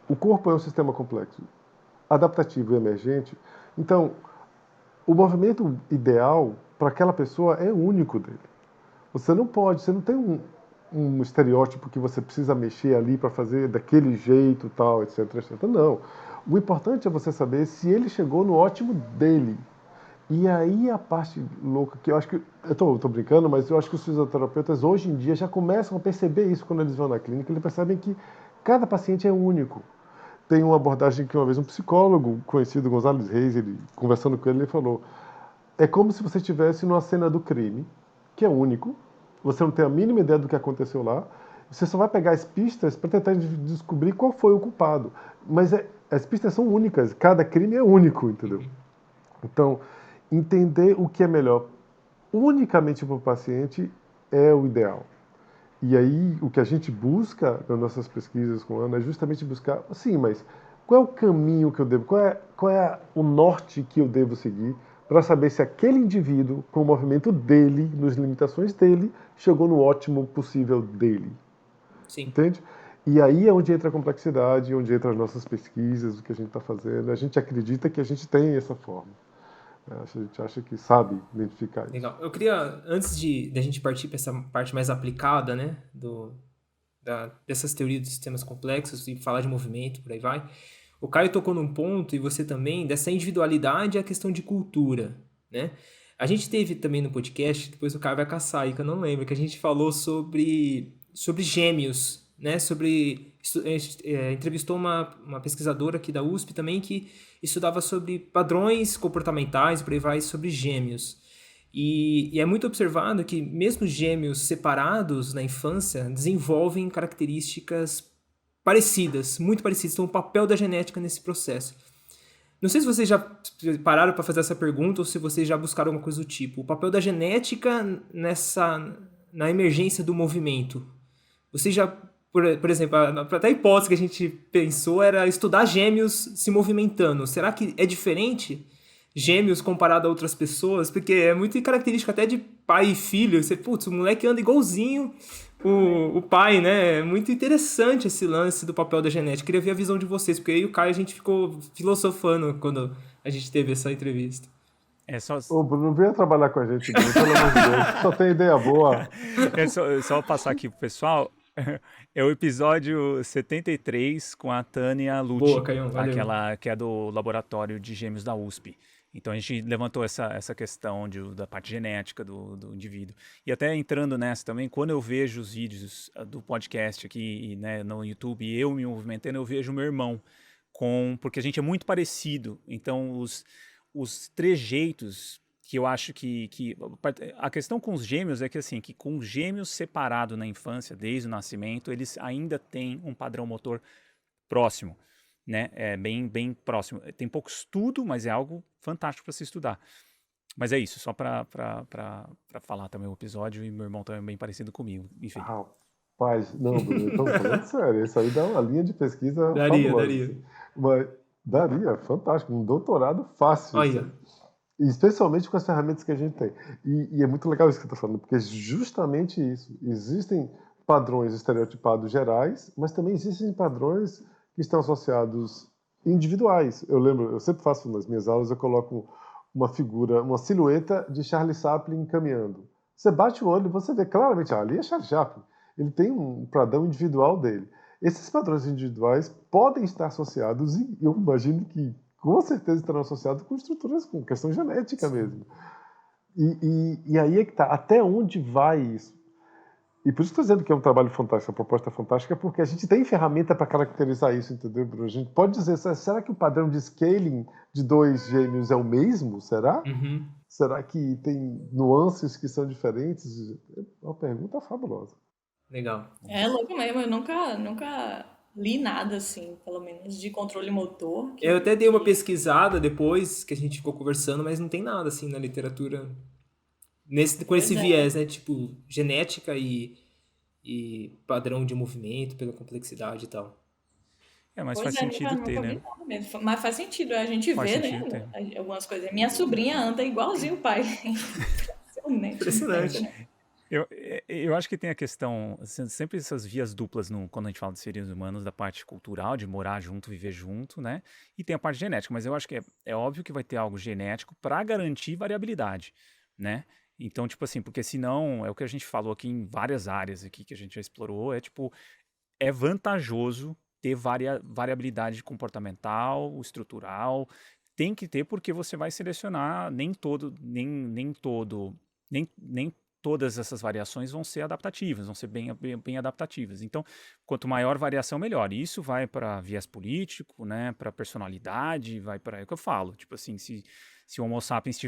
o corpo é um sistema complexo, adaptativo e emergente, então o movimento ideal para aquela pessoa é único dele. Você não tem um estereótipo que você precisa mexer ali para fazer daquele jeito, tal, etc, etc. Não. O importante é você saber se ele chegou no ótimo dele. E aí a parte louca que eu acho que eu tô brincando, mas eu acho que os fisioterapeutas hoje em dia já começam a perceber isso quando eles vão na clínica, eles percebem que cada paciente é único. Tem uma abordagem que uma vez um psicólogo conhecido, Gonzalez Reis, ele conversando com ele, ele falou: é como se você estivesse numa cena do crime, que é único, você não tem a mínima ideia do que aconteceu lá, você só vai pegar as pistas para tentar descobrir qual foi o culpado. Mas as pistas são únicas, cada crime é único, entendeu? Uhum. Então, entender o que é melhor unicamente para o paciente é o ideal. E aí, o que a gente busca nas nossas pesquisas com a Ana é justamente buscar, sim, mas qual é o caminho que eu devo, qual é o norte que eu devo seguir para saber se aquele indivíduo, com o movimento dele, nas limitações dele, chegou no ótimo possível dele. Sim. Entende? E aí é onde entra a complexidade, onde entra as nossas pesquisas, o que a gente está fazendo. A gente acredita que a gente tem essa forma. A gente acha que sabe identificar isso. Legal. Eu queria, antes de a gente partir para essa parte mais aplicada, né, dessas teorias dos sistemas complexos e falar de movimento, por aí vai, o Caio tocou num ponto, e você também, dessa individualidade e a questão de cultura, né? A gente teve também no podcast, depois o Caio vai caçar aí, que eu não lembro, que a gente falou sobre gêmeos, né? Entrevistou uma pesquisadora aqui da USP também que estudava sobre padrões comportamentais, por aí vai, sobre gêmeos. E é muito observado que mesmo gêmeos separados na infância desenvolvem características parecidas, muito parecidas. Então, o papel da genética nesse processo. Não sei se vocês já pararam para fazer essa pergunta ou se vocês já buscaram alguma coisa do tipo. O papel da genética na emergência do movimento. Vocês já, por exemplo, até a hipótese que a gente pensou era estudar gêmeos se movimentando. Será que é diferente gêmeos comparado a outras pessoas? Porque é muito característico até de pai e filho. Você, putz, o moleque anda igualzinho o pai, né? É muito interessante esse lance do papel da genética. Queria ver a visão de vocês, porque eu e o Caio a gente ficou filosofando quando a gente teve essa entrevista. É só, Ô, Bruno, venha trabalhar com a gente, Bruno, pelo amor de Deus. Só tem ideia boa. é só passar aqui pro pessoal. É o episódio 73 com a Tânia Boa, Lucci, Caião, valeu. aquela que é do Laboratório de Gêmeos da USP. Então a gente levantou essa questão da parte genética do indivíduo. E até entrando nessa também, quando eu vejo os vídeos do podcast aqui, né, no YouTube, eu me movimentando, eu vejo meu irmão porque a gente é muito parecido. Então os trejeitos que eu acho que a questão com os gêmeos é que assim, que com os gêmeos separados na infância, desde o nascimento, eles ainda têm um padrão motor próximo. né? É bem próximo. Tem pouco estudo, mas é algo fantástico para se estudar. Mas é isso, só para falar também o episódio, e meu irmão também é bem parecido comigo, enfim. Rapaz, não, Bruno, estamos falando sério. Isso aí dá uma linha de pesquisa Daria. fabulosa. Assim. Mas daria, fantástico. Um doutorado fácil. Isso Olha, aí. E especialmente com as ferramentas que a gente tem. E é muito legal isso que você está falando, porque é justamente isso. Existem padrões estereotipados gerais, mas também existem padrões que estão associados individuais. Eu sempre faço nas minhas aulas, eu coloco uma figura, uma silhueta de Charlie Chaplin caminhando. Você bate o olho e você vê claramente, ali é Charlie Chaplin. Ele tem um padrão individual dele. Esses padrões individuais podem estar associados, e eu imagino que com certeza estarão associados com estruturas, com questão genética mesmo. E aí é que está, até onde vai isso? E por isso estou dizendo que é um trabalho fantástico, a proposta é fantástica, porque a gente tem ferramenta para caracterizar isso, entendeu, Bruno? A gente pode dizer, será que o padrão de scaling de dois gêmeos é o mesmo? Será? uhum. Será que tem nuances que são diferentes? É uma pergunta fabulosa. Legal. É louco mesmo, eu nunca li nada assim, pelo menos de controle motor. Eu até dei uma pesquisada depois que a gente ficou conversando, mas não tem nada assim na literatura com esse Pois é. viés, né? Tipo, genética e padrão de movimento pela complexidade e tal. Mas Pois faz é, sentido ter, nunca vi né? nada mesmo. Mas faz sentido, a gente Faz vê, sentido ter. né? Algumas coisas. Minha sobrinha anda igualzinho o pai. Impressionante. Impressionante. Eu acho que tem a questão, sempre essas vias duplas quando a gente fala de seres humanos, da parte cultural, de morar junto, viver junto, né? E tem a parte genética, mas eu acho que é óbvio que vai ter algo genético para garantir variabilidade, né? Então, tipo assim, porque senão, é o que a gente falou aqui em várias áreas aqui que a gente já explorou, é vantajoso ter variabilidade comportamental, estrutural, tem que ter porque você vai selecionar nem todas essas variações vão ser adaptativas, vão ser bem adaptativas. Então, quanto maior variação, melhor. E isso vai para viés político, né, para personalidade, vai para é o que eu falo. Tipo assim, se o Homo sapiens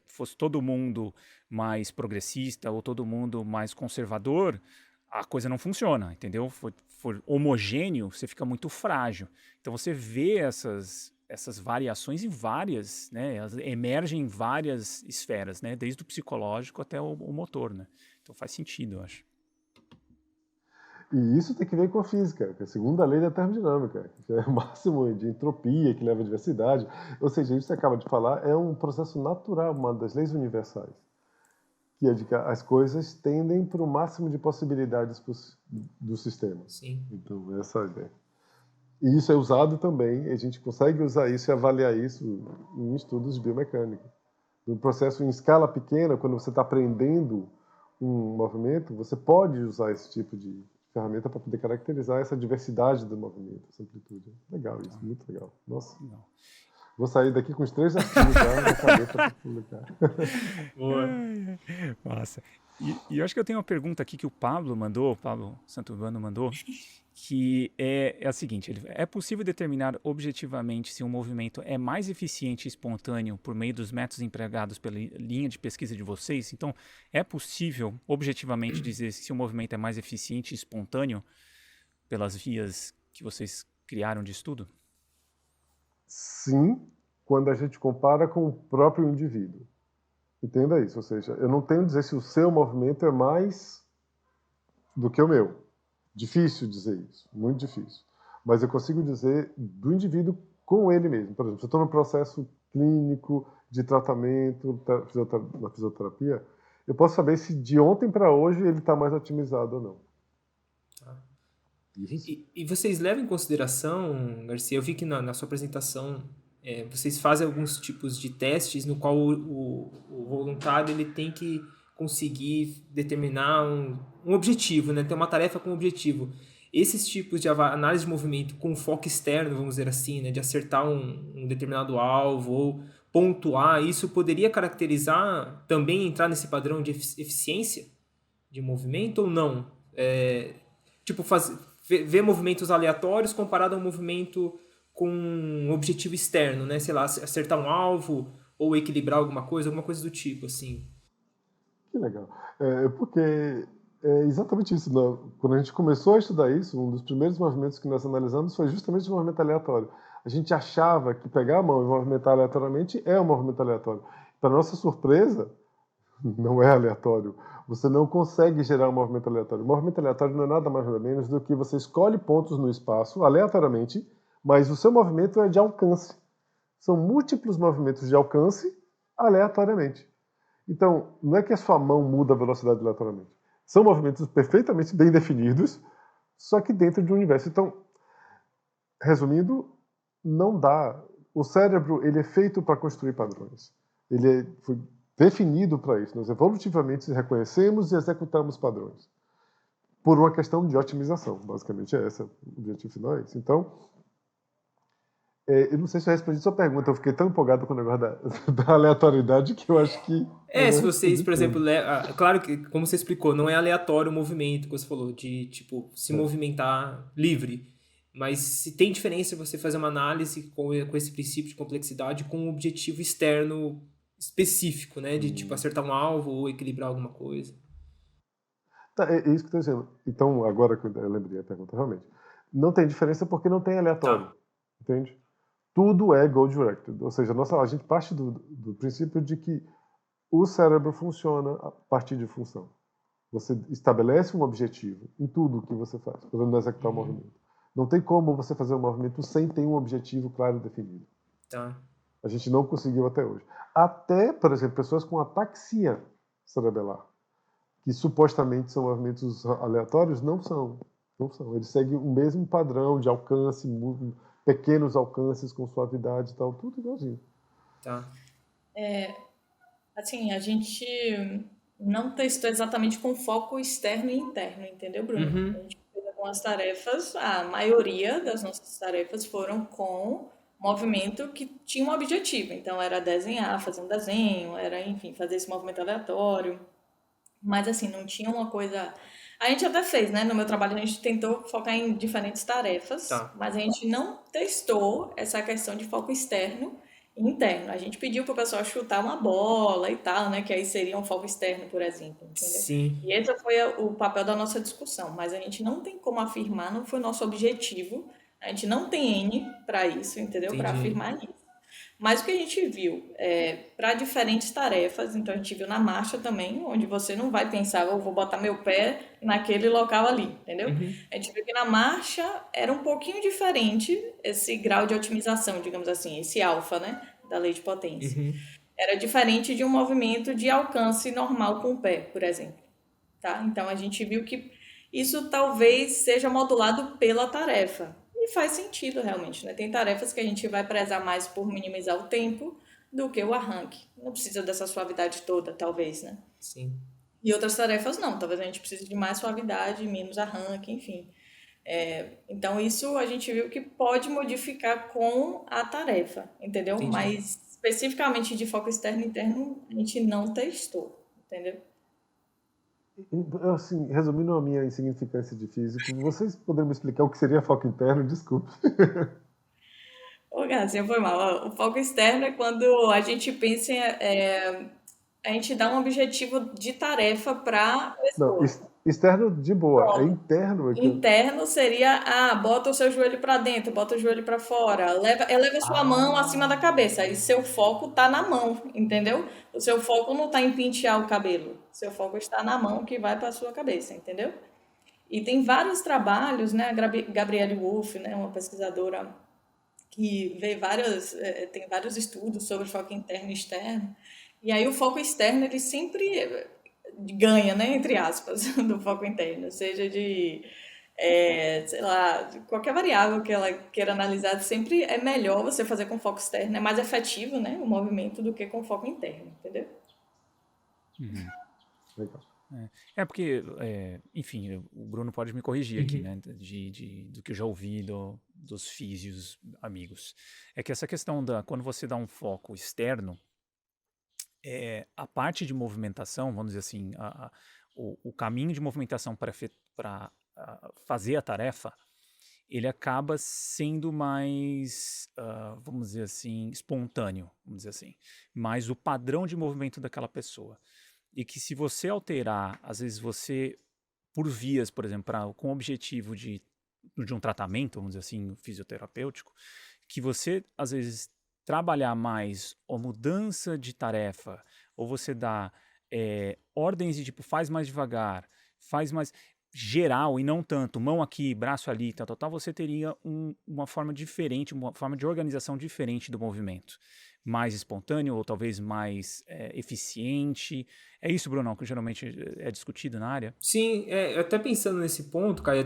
fosse todo mundo mais progressista ou todo mundo mais conservador, a coisa não funciona, entendeu? For homogêneo, você fica muito frágil. Então você vê essas variações em várias, né? Elas emergem em várias esferas, né? Desde o psicológico até o motor, né? Então faz sentido, eu acho. E isso tem que ver com a física, que é a segunda lei da termodinâmica, que é o máximo de entropia que leva à diversidade. Ou seja, isso que você acaba de falar é um processo natural, uma das leis universais, que é de que as coisas tendem para o máximo de possibilidades do sistema. Sim. Então, essa é a ideia. E isso é usado também, a gente consegue usar isso e avaliar isso em estudos de biomecânica. No processo em escala pequena, quando você está aprendendo um movimento, você pode usar esse tipo de ferramenta para poder caracterizar essa diversidade do movimento, essa amplitude. Legal isso, muito legal. Nossa. Não. Vou sair daqui com os 3 artigos já na cabeça para publicar. Boa. Massa. E eu acho que eu tenho uma pergunta aqui que o Pablo Santurbano mandou, que é a seguinte: é possível determinar objetivamente se um movimento é mais eficiente e espontâneo por meio dos métodos empregados pela linha de pesquisa de vocês? Então, é possível objetivamente dizer se um movimento é mais eficiente e espontâneo pelas vias que vocês criaram de estudo? Sim, quando a gente compara com o próprio indivíduo. Entenda isso, ou seja, eu não tenho a dizer se o seu movimento é mais do que o meu. Difícil dizer isso, muito difícil. Mas eu consigo dizer do indivíduo com ele mesmo. Por exemplo, se eu estou no processo clínico de tratamento na fisioterapia, eu posso saber se de ontem para hoje ele está mais otimizado ou não. Tá. E vocês levam em consideração, Garcia, eu vi que na sua apresentação vocês fazem alguns tipos de testes no qual o voluntário ele tem que conseguir determinar um objetivo, né? Ter uma tarefa com um objetivo. Esses tipos de análise de movimento com foco externo, vamos dizer assim, né? De acertar um determinado alvo ou pontuar, isso poderia caracterizar, também entrar nesse padrão de eficiência de movimento ou não? Tipo, ver movimentos aleatórios comparado a um movimento com um objetivo externo, né? Sei lá, acertar um alvo ou equilibrar alguma coisa do tipo, assim. Que legal. Porque é exatamente isso. Quando a gente começou a estudar isso, um dos primeiros movimentos que nós analisamos foi justamente o movimento aleatório. A gente achava que pegar a mão e movimentar aleatoriamente é um movimento aleatório. Para nossa surpresa, não é aleatório. Você não consegue gerar um movimento aleatório. O movimento aleatório não é nada mais nada menos do que você escolhe pontos no espaço aleatoriamente, mas o seu movimento é de alcance. São múltiplos movimentos de alcance aleatoriamente. Então, não é que a sua mão muda a velocidade aleatoriamente. São movimentos perfeitamente bem definidos, só que dentro de um universo. Então, resumindo, não dá. O cérebro ele é feito para construir padrões. Foi definido para isso. Nós evolutivamente reconhecemos e executamos padrões. Por uma questão de otimização. Basicamente é esse. O objetivo final é esse. Então, eu não sei se eu respondi a sua pergunta. Eu fiquei tão empolgado com o negócio da aleatoriedade que eu acho que... Se vocês, por exemplo, claro que, como você explicou, não é aleatório o movimento que você falou, de, tipo, se movimentar livre. Mas se tem diferença você fazer uma análise com esse princípio de complexidade com um objetivo externo específico, né? De, tipo, acertar um alvo ou equilibrar alguma coisa. Tá, é isso que eu estou dizendo. Então, agora que eu lembrei a pergunta, realmente. Não tem diferença porque não tem aleatório. Tá. Entende? Tudo é goal-directed. Ou seja, a gente parte do princípio de que o cérebro funciona a partir de função. Você estabelece um objetivo em tudo que você faz, podendo executar o movimento. Não tem como você fazer um movimento sem ter um objetivo claro e definido. Tá. A gente não conseguiu até hoje. Até, por exemplo, pessoas com ataxia cerebelar, que supostamente são movimentos aleatórios, não são. Não são. Eles seguem o mesmo padrão de alcance, pequenos alcances com suavidade e tal, tudo igualzinho. Tá. Assim, a gente não testou exatamente com foco externo e interno, entendeu, Bruno? A gente fez algumas tarefas, a maioria das nossas tarefas foram com movimento que tinha um objetivo. Então, era desenhar, fazer um desenho, era, enfim, fazer esse movimento aleatório. Mas, assim, não tinha uma coisa... A gente até fez, né? No meu trabalho, a gente tentou focar em diferentes tarefas, Tá. mas a gente não testou essa questão de foco externo e interno. A gente pediu para o pessoal chutar uma bola e tal, né? Que aí seria um foco externo, por exemplo, entendeu? Sim. E esse foi o papel da nossa discussão, mas a gente não tem como afirmar, não foi o nosso objetivo. A gente não tem N para isso, entendeu? Para Entendi. afirmar isso. Mas o que a gente viu para diferentes tarefas, então a gente viu na marcha também, onde você não vai pensar, eu vou botar meu pé naquele local ali, entendeu? A gente viu que na marcha era um pouquinho diferente esse grau de otimização, digamos assim, esse alfa, né, da lei de potência. Era diferente de um movimento de alcance normal com o pé, por exemplo. Tá? Então a gente viu que isso talvez seja modulado pela tarefa. E faz sentido realmente, né? Tem tarefas que a gente vai prezar mais por minimizar o tempo do que o arranque. Não precisa dessa suavidade toda, talvez, né? Sim. E outras tarefas não. Talvez a gente precise de mais suavidade, menos arranque, enfim. Então isso a gente viu que pode modificar com a tarefa, entendeu? Entendi. Mas especificamente de foco externo e interno, a gente não testou, entendeu? Assim, resumindo a minha insignificância de físico, vocês poderiam me explicar o que seria foco interno? Desculpe. Ô, Garcia, foi mal. O foco externo é quando a gente pensa a gente dá um objetivo de tarefa para a Não, pessoa. externo de boa. É Pronto. interno. Interno seria, bota o seu joelho para dentro, bota o joelho para fora, eleva sua mão acima da cabeça. Aí seu foco tá na mão, entendeu? O seu foco não tá em pentear o cabelo. Seu foco está na mão que vai para sua cabeça, entendeu? E tem vários trabalhos, né? A Gabrielle Wolff, né, uma pesquisadora que tem vários estudos sobre foco interno e externo. E aí o foco externo, ele sempre ganha, né, entre aspas, do foco interno, seja de, sei lá, de qualquer variável que ela queira analisar, sempre é melhor você fazer com foco externo, é mais efetivo, né, o movimento do que com foco interno, entendeu? Legal. Porque, enfim, o Bruno pode me corrigir aqui, né, do que eu já ouvi dos físios amigos. É que essa questão quando você dá um foco externo, a parte de movimentação, vamos dizer assim, o caminho de movimentação para fazer a tarefa, ele acaba sendo mais, vamos dizer assim, espontâneo, vamos dizer assim, mais o padrão de movimento daquela pessoa. E que se você alterar, às vezes você, por vias, por exemplo, com o objetivo de um tratamento, vamos dizer assim, fisioterapêutico, que você, às vezes, trabalhar mais a mudança de tarefa, ou você dá ordens de tipo, faz mais devagar, faz mais geral e não tanto, mão aqui, braço ali, tal, tal, tal, você teria uma forma diferente, uma forma de organização diferente do movimento. Mais espontâneo ou talvez mais eficiente. É isso, Brunão, que geralmente é discutido na área? Sim, até pensando nesse ponto, cara,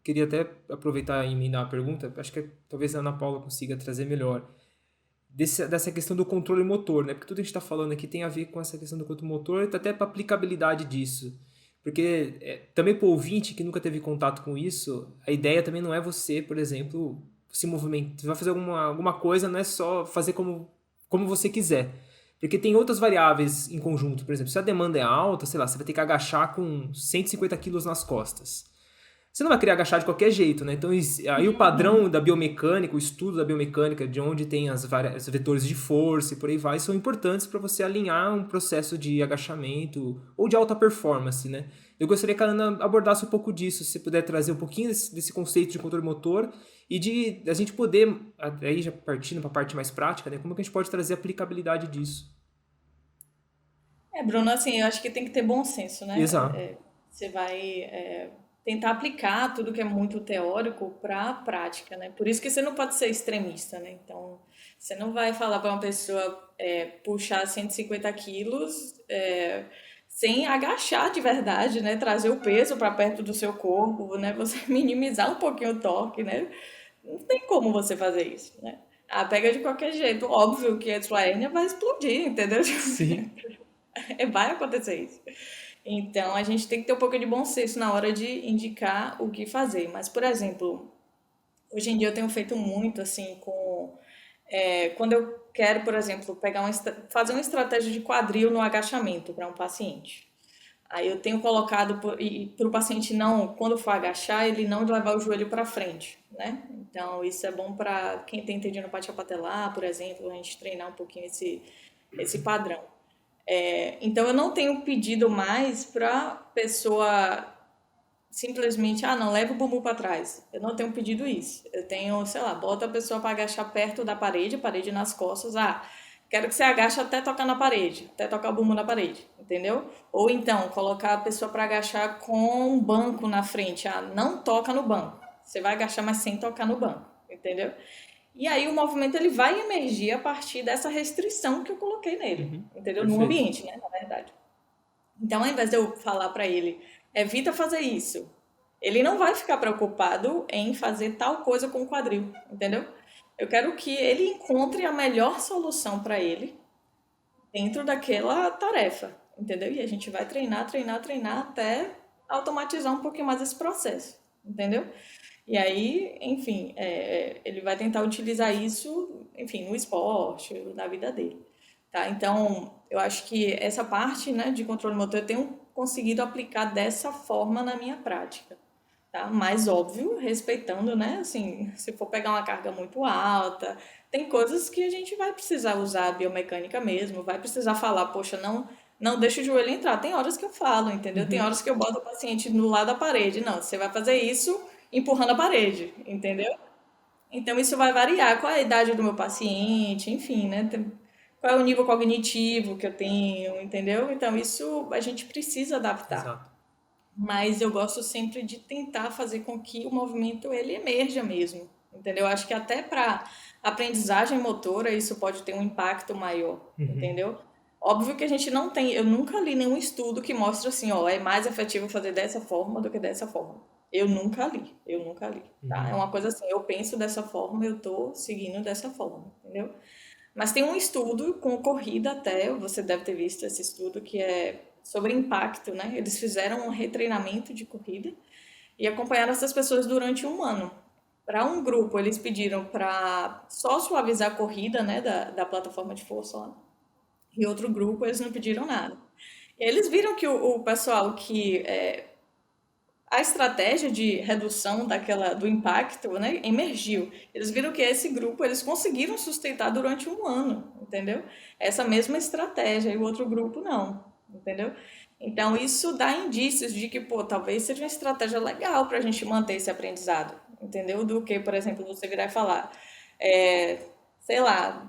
queria até aproveitar e emendar a pergunta, acho que talvez a Ana Paula consiga trazer melhor, dessa questão do controle motor, né? Porque tudo que a gente está falando aqui tem a ver com essa questão do controle motor, e até para a aplicabilidade disso. Porque também para o ouvinte que nunca teve contato com isso, a ideia também não é você, por exemplo, se movimentar. Você vai fazer alguma coisa, não é só fazer como você quiser. Porque tem outras variáveis em conjunto. Por exemplo, se a demanda é alta, sei lá, você vai ter que agachar com 150 quilos nas costas. Você não vai querer agachar de qualquer jeito, né? Então, aí o padrão da biomecânica, o estudo da biomecânica, de onde tem os vetores de força e por aí vai, são importantes para você alinhar um processo de agachamento ou de alta performance, né? Eu gostaria que a Ana abordasse um pouco disso, se você puder trazer um pouquinho desse conceito de controle motor e de a gente poder, aí já partindo para a parte mais prática, né? Como que a gente pode trazer a aplicabilidade disso? Bruno, assim, eu acho que tem que ter bom senso, né? Exato. Você vai tentar aplicar tudo que é muito teórico para a prática, né? Por isso que você não pode ser extremista, né? Então, você não vai falar para uma pessoa puxar 150 quilos sem agachar de verdade, né? Trazer o peso para perto do seu corpo, né? Você minimizar um pouquinho o torque, né? Não tem como você fazer isso, né? Pega de qualquer jeito. Óbvio que a sua hérnia vai explodir, entendeu? Sim. Vai acontecer isso. Então, a gente tem que ter um pouco de bom senso na hora de indicar o que fazer. Mas, por exemplo, hoje em dia eu tenho feito muito assim quando eu quero, por exemplo, fazer uma estratégia de quadril no agachamento para um paciente. Aí eu tenho colocado para o paciente não, quando for agachar, ele não levar o joelho para frente, né? Então, isso é bom para quem tem tendinopatia patelar, por exemplo, a gente treinar um pouquinho esse padrão. Então, eu não tenho pedido mais para pessoa simplesmente, não, leva o bumbum para trás. Eu não tenho pedido isso. Eu tenho, sei lá, bota a pessoa para agachar perto da parede nas costas. Quero que você agache até tocar na parede, até tocar o bumbum na parede, entendeu? Ou então, colocar a pessoa para agachar com um banco na frente. Não toca no banco. Você vai agachar, mas sem tocar no banco, entendeu? E aí o movimento ele vai emergir a partir dessa restrição que eu coloquei nele, entendeu? No ambiente, né, na verdade. Então, ao invés de eu falar para ele, evita fazer isso, ele não vai ficar preocupado em fazer tal coisa com o quadril, entendeu? Eu quero que ele encontre a melhor solução para ele dentro daquela tarefa, entendeu? E a gente vai treinar até automatizar um pouquinho mais esse processo, entendeu? E aí, enfim, ele vai tentar utilizar isso, enfim, no esporte, na vida dele, tá? Então, eu acho que essa parte, né, de controle motor eu tenho conseguido aplicar dessa forma na minha prática, tá? Mas, óbvio, respeitando, né, assim, se for pegar uma carga muito alta, tem coisas que a gente vai precisar usar a biomecânica mesmo, vai precisar falar, poxa, não deixa o joelho entrar. Tem horas que eu falo, entendeu? Tem horas que eu boto o paciente do lado da parede. Não, você vai fazer isso empurrando a parede, entendeu? Então, isso vai variar. Qual é a idade do meu paciente, enfim, né? Qual é o nível cognitivo que eu tenho, entendeu? Então, isso a gente precisa adaptar. Exato. Mas eu gosto sempre de tentar fazer com que o movimento ele emerja mesmo, entendeu? Acho que até para aprendizagem motora isso pode ter um impacto maior, entendeu? Óbvio que a gente não tem, eu nunca li nenhum estudo que mostre assim, é mais efetivo fazer dessa forma do que dessa forma. Eu nunca li, tá? É uma coisa assim, eu penso dessa forma, eu tô seguindo dessa forma, entendeu? Mas tem um estudo com corrida até, você deve ter visto esse estudo, que é sobre impacto, né? Eles fizeram um retreinamento de corrida e acompanharam essas pessoas durante 1 ano. Para um grupo, eles pediram para só suavizar a corrida, né, da plataforma de força lá. E outro grupo, eles não pediram nada. E eles viram que o pessoal que... a estratégia de redução do impacto, né, emergiu. Eles viram que esse grupo, eles conseguiram sustentar durante 1 ano, entendeu? Essa mesma estratégia, e o outro grupo não, entendeu? Então, isso dá indícios de que, talvez seja uma estratégia legal para a gente manter esse aprendizado, entendeu? Do que, por exemplo, você virar e falar, sei lá,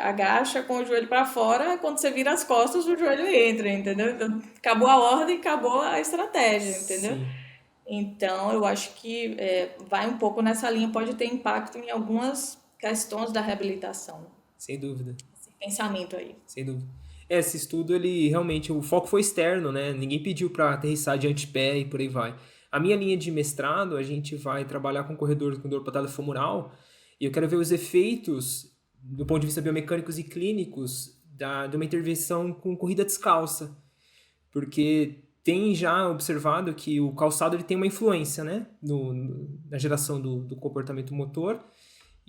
agacha com o joelho para fora, quando você vira as costas, o joelho entra, entendeu? Então, acabou a ordem, acabou a estratégia, entendeu? Sim, Então, eu acho que vai um pouco nessa linha, pode ter impacto em algumas questões da reabilitação, sem dúvida. esse pensamento aí. Sem dúvida. Esse estudo, ele realmente, o foco foi externo, né? Ninguém pediu para aterrissar de antepé e por aí vai. A minha linha de mestrado, a gente vai trabalhar com corredores com dor femoral e eu quero ver os efeitos, do ponto de vista biomecânicos e clínicos, de uma intervenção com corrida descalça. Porque tem já observado que o calçado ele tem uma influência, né? Na geração do comportamento motor.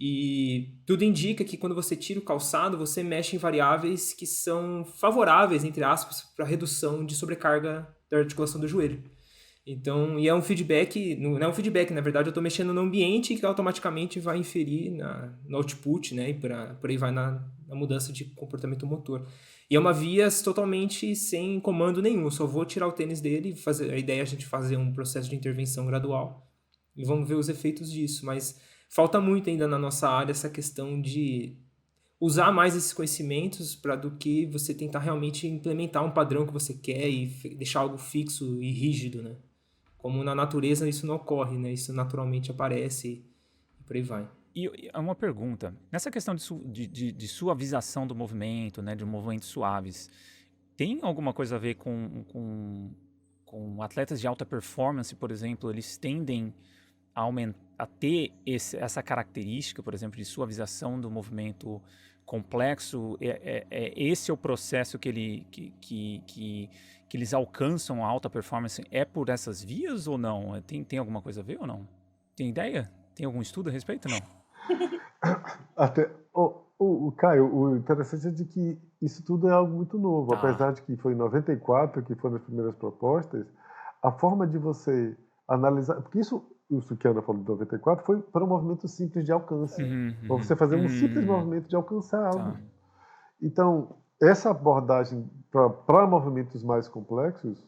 E tudo indica que quando você tira o calçado, você mexe em variáveis que são favoráveis, entre aspas, para a redução de sobrecarga da articulação do joelho. Então, e é um feedback, não é um feedback, na verdade eu estou mexendo no ambiente que automaticamente vai inferir no output, né? E por aí vai na mudança de comportamento motor. E é uma via totalmente sem comando nenhum, eu só vou tirar o tênis dele, a ideia é a gente fazer um processo de intervenção gradual e vamos ver os efeitos disso, mas falta muito ainda na nossa área essa questão de usar mais esses conhecimentos para do que você tentar realmente implementar um padrão que você quer e deixar algo fixo e rígido, né? Como na natureza isso não ocorre, né? Isso naturalmente aparece e por aí vai. E uma pergunta, nessa questão de suavização do movimento, né, de movimentos suaves, tem alguma coisa a ver com atletas de alta performance, por exemplo, eles tendem a ter essa característica, por exemplo, de suavização do movimento complexo? Esse é o processo que eles alcançam a alta performance, é por essas vias ou não? Tem alguma coisa a ver ou não? Tem ideia? Tem algum estudo a respeito? Não? Até, Caio, o interessante é de que isso tudo é algo muito novo. Apesar de que foi em 94 que foram as primeiras propostas, a forma de você analisar... Porque isso que a Ana falou de 94 foi para um movimento simples de alcance. Para você fazer um simples movimento de alcançar algo. Tá. Então, essa abordagem para movimentos mais complexos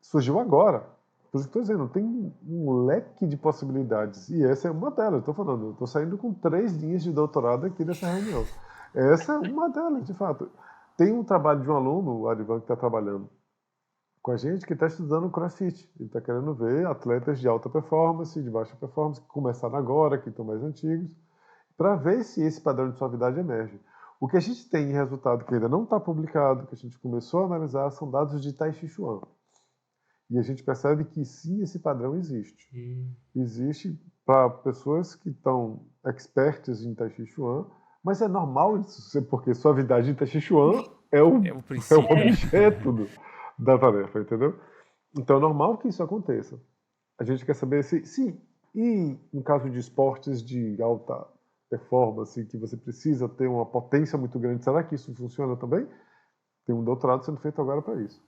surgiu agora. Por isso que estou dizendo, tem um leque de possibilidades. E essa é uma delas. Estou falando, eu estou saindo com 3 linhas de doutorado aqui nessa reunião. Essa é uma delas, de fato. Tem um trabalho de um aluno, o Arivan, que está trabalhando com a gente, que está estudando CrossFit. Ele está querendo ver atletas de alta performance, de baixa performance, que começaram agora, que estão mais antigos, para ver se esse padrão de suavidade emerge. O que a gente tem em resultado que ainda não está publicado, que a gente começou a analisar, são dados de Tai Chi Chuan. E a gente percebe que sim, esse padrão existe. Existe para pessoas que estão expertas em Tai Chi Chuan, mas é normal isso, porque suavidade em Tai Chi Chuan é o objeto da tarefa, entendeu? Então é normal que isso aconteça. A gente quer saber se e no caso de esportes de alta performance, que você precisa ter uma potência muito grande, será que isso funciona também? Tem um doutorado sendo feito agora para isso.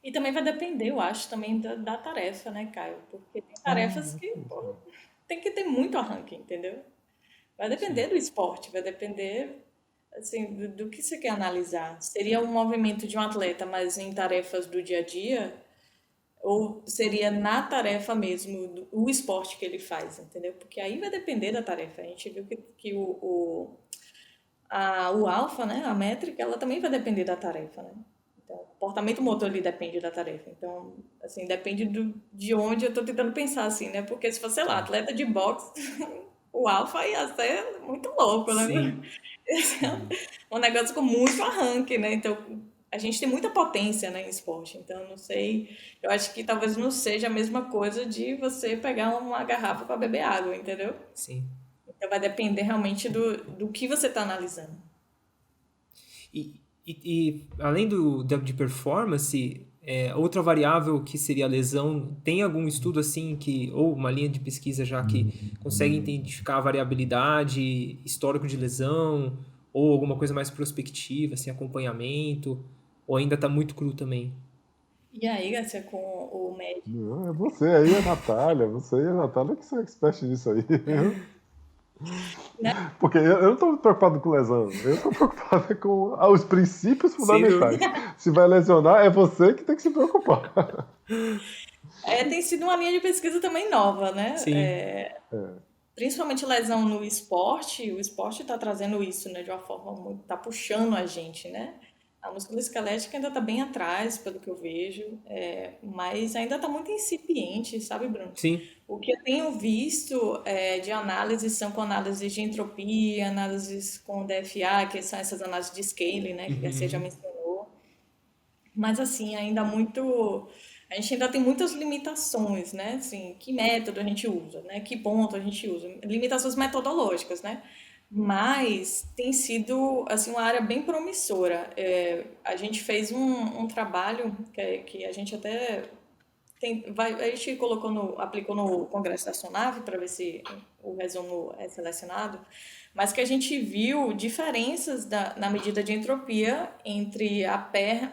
E também vai depender, eu acho, também da tarefa, né, Caio? Porque tem tarefas que tem que ter muito arranque, entendeu? Vai depender do esporte, vai depender assim, do que você quer analisar. Seria um movimento de um atleta, mas em tarefas do dia a dia, ou seria na tarefa mesmo, o esporte que ele faz, entendeu? Porque aí vai depender da tarefa. A gente viu que o alfa, né, a métrica, ela também vai depender da tarefa, né? Então, o comportamento motor ali depende da tarefa. Então, assim, depende de onde eu estou tentando pensar, assim, né? Porque se fosse, sei lá, atleta de boxe, o alfa ia ser muito louco, né? Sim. Um negócio com muito arranque, né? Então, a gente tem muita potência, né, em esporte. Então, não sei, eu acho que talvez não seja a mesma coisa de você pegar uma garrafa para beber água, entendeu? Sim. Então, vai depender realmente do que você está analisando. E além de performance, outra variável que seria a lesão, tem algum estudo assim ou uma linha de pesquisa já que consegue identificar a variabilidade, histórico de lesão, ou alguma coisa mais prospectiva, assim, acompanhamento, ou ainda está muito cru também? E aí, Garcia, com o médico? Não, é você aí, a Natália. Você e a Natália que são expert nisso aí. Né? Porque eu não estou preocupado com lesão, eu estou preocupado com os princípios fundamentais. Se vai lesionar, é você que tem que se preocupar. Tem sido uma linha de pesquisa também nova, né? Sim. principalmente lesão no esporte, o esporte está trazendo isso, né, de uma forma muito, está puxando a gente, né? A musculoesquelética ainda está bem atrás, pelo que eu vejo, mas ainda está muito incipiente, sabe, Bruno? Sim. O que eu tenho visto de análises são com análises de entropia, análises com DFA, que são essas análises de scaling, né, que a Garcia já mencionou. Mas assim, ainda muito. A gente ainda tem muitas limitações, né? Assim, que método a gente usa, né? Que ponto a gente usa? Limitações metodológicas, né? Mas tem sido assim uma área bem promissora. A gente fez um trabalho que a gente até a gente aplicou no Congresso da SONAV para ver se o resumo é selecionado, mas que a gente viu diferenças na medida de entropia entre a perna,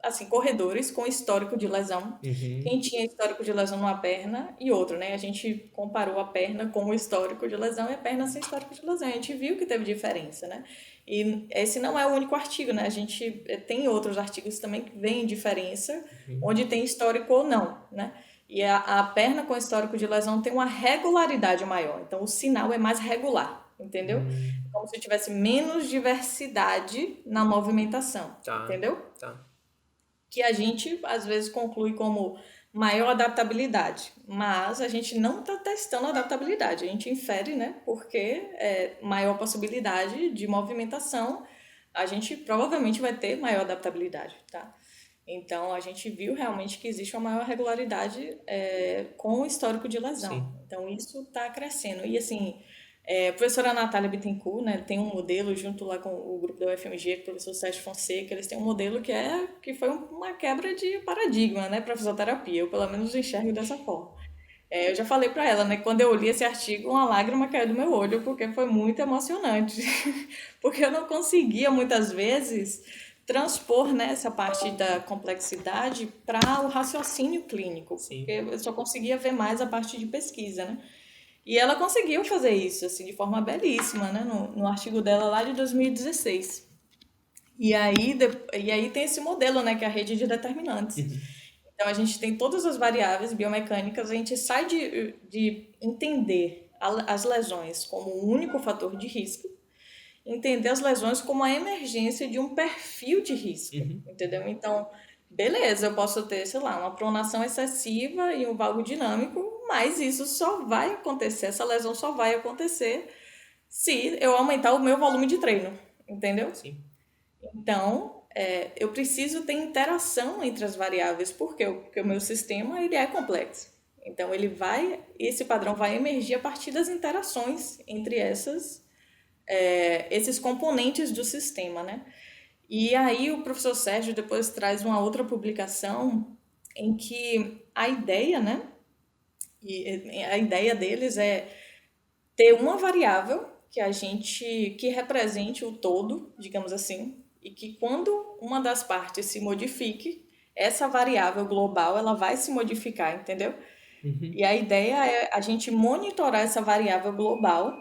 assim, corredores com histórico de lesão. Quem tinha histórico de lesão numa perna e outro, né? A gente comparou a perna com o histórico de lesão e a perna sem histórico de lesão. A gente viu que teve diferença, né? E esse não é o único artigo, né? A gente tem outros artigos também que veem diferença, onde tem histórico ou não, né? E a perna com histórico de lesão tem uma regularidade maior. Então, o sinal é mais regular, entendeu? Como se tivesse menos diversidade na movimentação, entendeu? Tá. Que a gente, às vezes, conclui como maior adaptabilidade, mas a gente não está testando a adaptabilidade, a gente infere, né, porque maior possibilidade de movimentação, a gente provavelmente vai ter maior adaptabilidade, tá? Então, a gente viu realmente que existe uma maior regularidade com o histórico de lesão. Sim. Então, isso está crescendo. E, assim, a professora Natália Bittencourt, né, tem um modelo junto lá com o grupo da UFMG, com o professor Sérgio Fonseca, eles têm um modelo que foi uma quebra de paradigma, né, para fisioterapia. Eu, pelo menos, enxergo dessa forma. Eu já falei para ela, né, que quando eu li esse artigo, uma lágrima caiu do meu olho, porque foi muito emocionante. Porque eu não conseguia, muitas vezes, transpor, né, essa parte da complexidade para o raciocínio clínico. Sim. Porque eu só conseguia ver mais a parte de pesquisa, né? E ela conseguiu fazer isso, assim, de forma belíssima, né? No artigo dela lá de 2016. E aí tem esse modelo, né? Que é a rede de determinantes. Então, a gente tem todas as variáveis biomecânicas, a gente sai de entender as lesões como um único fator de risco, entender as lesões como a emergência de um perfil de risco, entendeu? Então, beleza, eu posso ter, sei lá, uma pronação excessiva e um valgo dinâmico, mas isso só vai acontecer, essa lesão só vai acontecer se eu aumentar o meu volume de treino, entendeu? Sim. Então, eu preciso ter interação entre as variáveis, porque o meu sistema ele é complexo. Então, esse padrão vai emergir a partir das interações entre esses componentes do sistema, né? E aí o professor Sérgio depois traz uma outra publicação em que a ideia, né? E a ideia deles é ter uma variável que represente o todo, digamos assim, e que quando uma das partes se modifique, essa variável global ela vai se modificar, entendeu? E a ideia é a gente monitorar essa variável global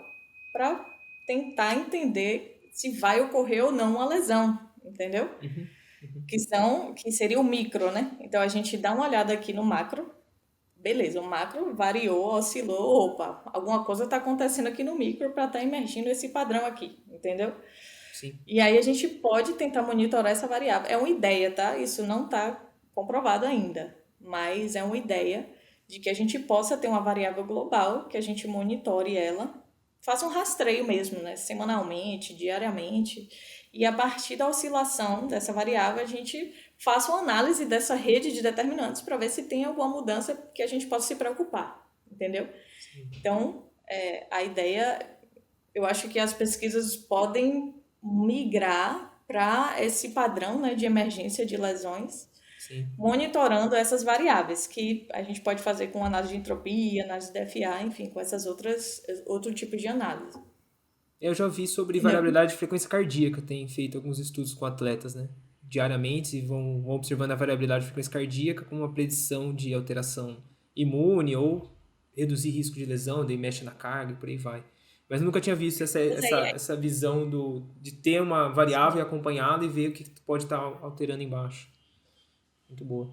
para tentar entender se vai ocorrer ou não uma lesão, entendeu? Que seria o micro, né? Então a gente dá uma olhada aqui no macro. Beleza, o macro variou, oscilou, opa, alguma coisa está acontecendo aqui no micro para estar emergindo esse padrão aqui, entendeu? Sim. E aí a gente pode tentar monitorar essa variável. É uma ideia, tá? Isso não está comprovado ainda, mas é uma ideia de que a gente possa ter uma variável global, que a gente monitore ela, faça um rastreio mesmo, né? Semanalmente, diariamente, e a partir da oscilação dessa variável a gente faça uma análise dessa rede de determinantes para ver se tem alguma mudança que a gente possa se preocupar, entendeu? Então, a ideia, eu acho que as pesquisas podem migrar para esse padrão, né, de emergência de lesões, monitorando essas variáveis, que a gente pode fazer com análise de entropia, análise de DFA, enfim, com outro tipo de análise. Eu já vi sobre variabilidade de frequência cardíaca, tem feito alguns estudos com atletas, né? Diariamente vão observando a variabilidade de frequência cardíaca como uma predição de alteração imune ou reduzir risco de lesão, daí mexe na carga e por aí vai. Mas eu nunca tinha visto essa visão de ter uma variável acompanhada e ver o que pode estar alterando embaixo. Muito boa.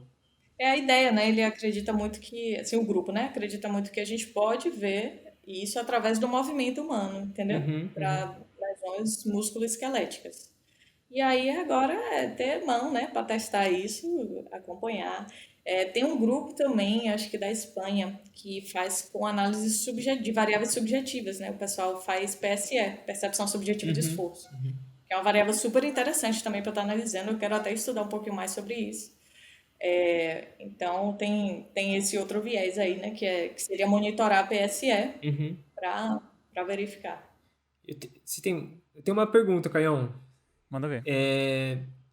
É a ideia, né? Ele acredita muito que, assim, o grupo, né? Acredita muito que a gente pode ver E isso através do movimento humano, entendeu? Uhum, uhum, Para lesões musculoesqueléticas. E aí agora é ter mão, né, para testar isso, acompanhar. Tem um grupo também, acho que da Espanha, que faz com análise de variáveis subjetivas, né? O pessoal faz PSE, percepção subjetiva de uhum, esforço, uhum. que é uma variável super interessante também para estar analisando. Eu quero até estudar um pouquinho mais sobre isso. Então tem esse outro viés aí, né, que seria monitorar a PSE Uhum. para verificar. Eu tenho uma pergunta, Caião. Manda ver.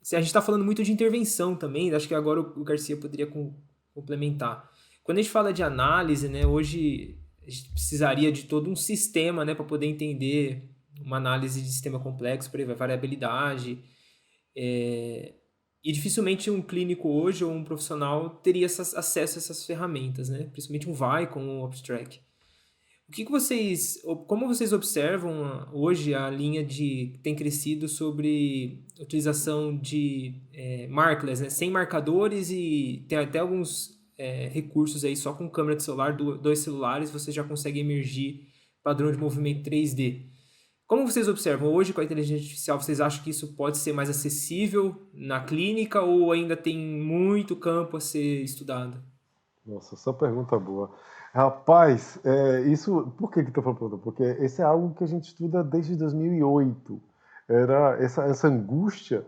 Se a gente está falando muito de intervenção também, acho que agora o Garcia poderia complementar. Quando a gente fala de análise, né, hoje a gente precisaria de todo um sistema, né, para poder entender uma análise de sistema complexo, por exemplo, variabilidade. E dificilmente um clínico hoje ou um profissional teria acesso a essas ferramentas, né? Principalmente um Vicon ou um Abstract. Como vocês observam hoje a linha que tem crescido sobre utilização de markless, né? Sem marcadores, e tem até alguns recursos aí só com câmera de celular, dois celulares, você já consegue emergir padrão de movimento 3D. Como vocês observam hoje com a inteligência artificial, vocês acham que isso pode ser mais acessível na clínica ou ainda tem muito campo a ser estudado? Nossa, essa pergunta boa. Rapaz, por que que eu tô falando? Porque esse é algo que a gente estuda desde 2008. Era essa angústia.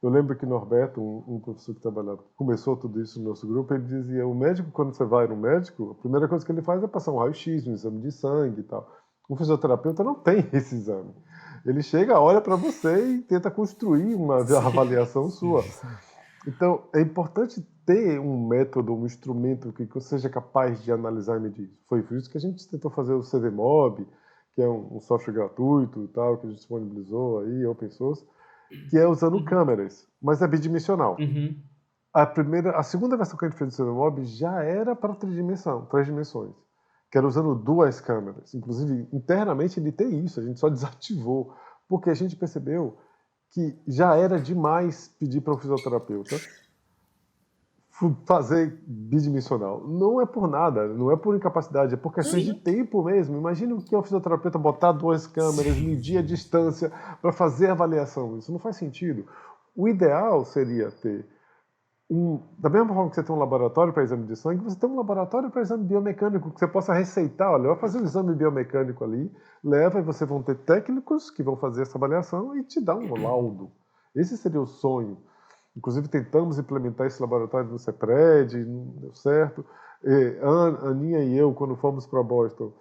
Eu lembro que Norberto, um professor que trabalhava, começou tudo isso no nosso grupo, ele dizia, o médico, quando você vai no médico, a primeira coisa que ele faz é passar um raio-x, um exame de sangue e tal. O fisioterapeuta não tem esse exame. Ele chega, olha para você e tenta construir uma avaliação sua. Então, é importante ter um método, um instrumento que seja capaz de analisar e medir. Foi por isso que a gente tentou fazer o CVMob, que é um software gratuito e tal, que a gente disponibilizou aí, open source, que é usando câmeras, mas é bidimensional. Uhum. A segunda versão que a gente fez do CVMob já era para três dimensões, que era usando duas câmeras. Inclusive, internamente ele tem isso, a gente só desativou, porque a gente percebeu que já era demais pedir para um fisioterapeuta fazer bidimensional. Não é por nada, não é por incapacidade, é por questões de tempo mesmo. Imagina o que é um fisioterapeuta botar duas câmeras, medir a distância para fazer a avaliação. Isso não faz sentido. O ideal seria ter da mesma forma que você tem um laboratório para exame de sangue, você tem um laboratório para exame biomecânico, que você possa receitar, olha, vai fazer um exame biomecânico ali, leva e você vão ter técnicos que vão fazer essa avaliação e te dar um laudo. Esse seria o sonho. Inclusive tentamos implementar esse laboratório no CEPRED, não deu certo. A Aninha e eu, quando fomos para Boston,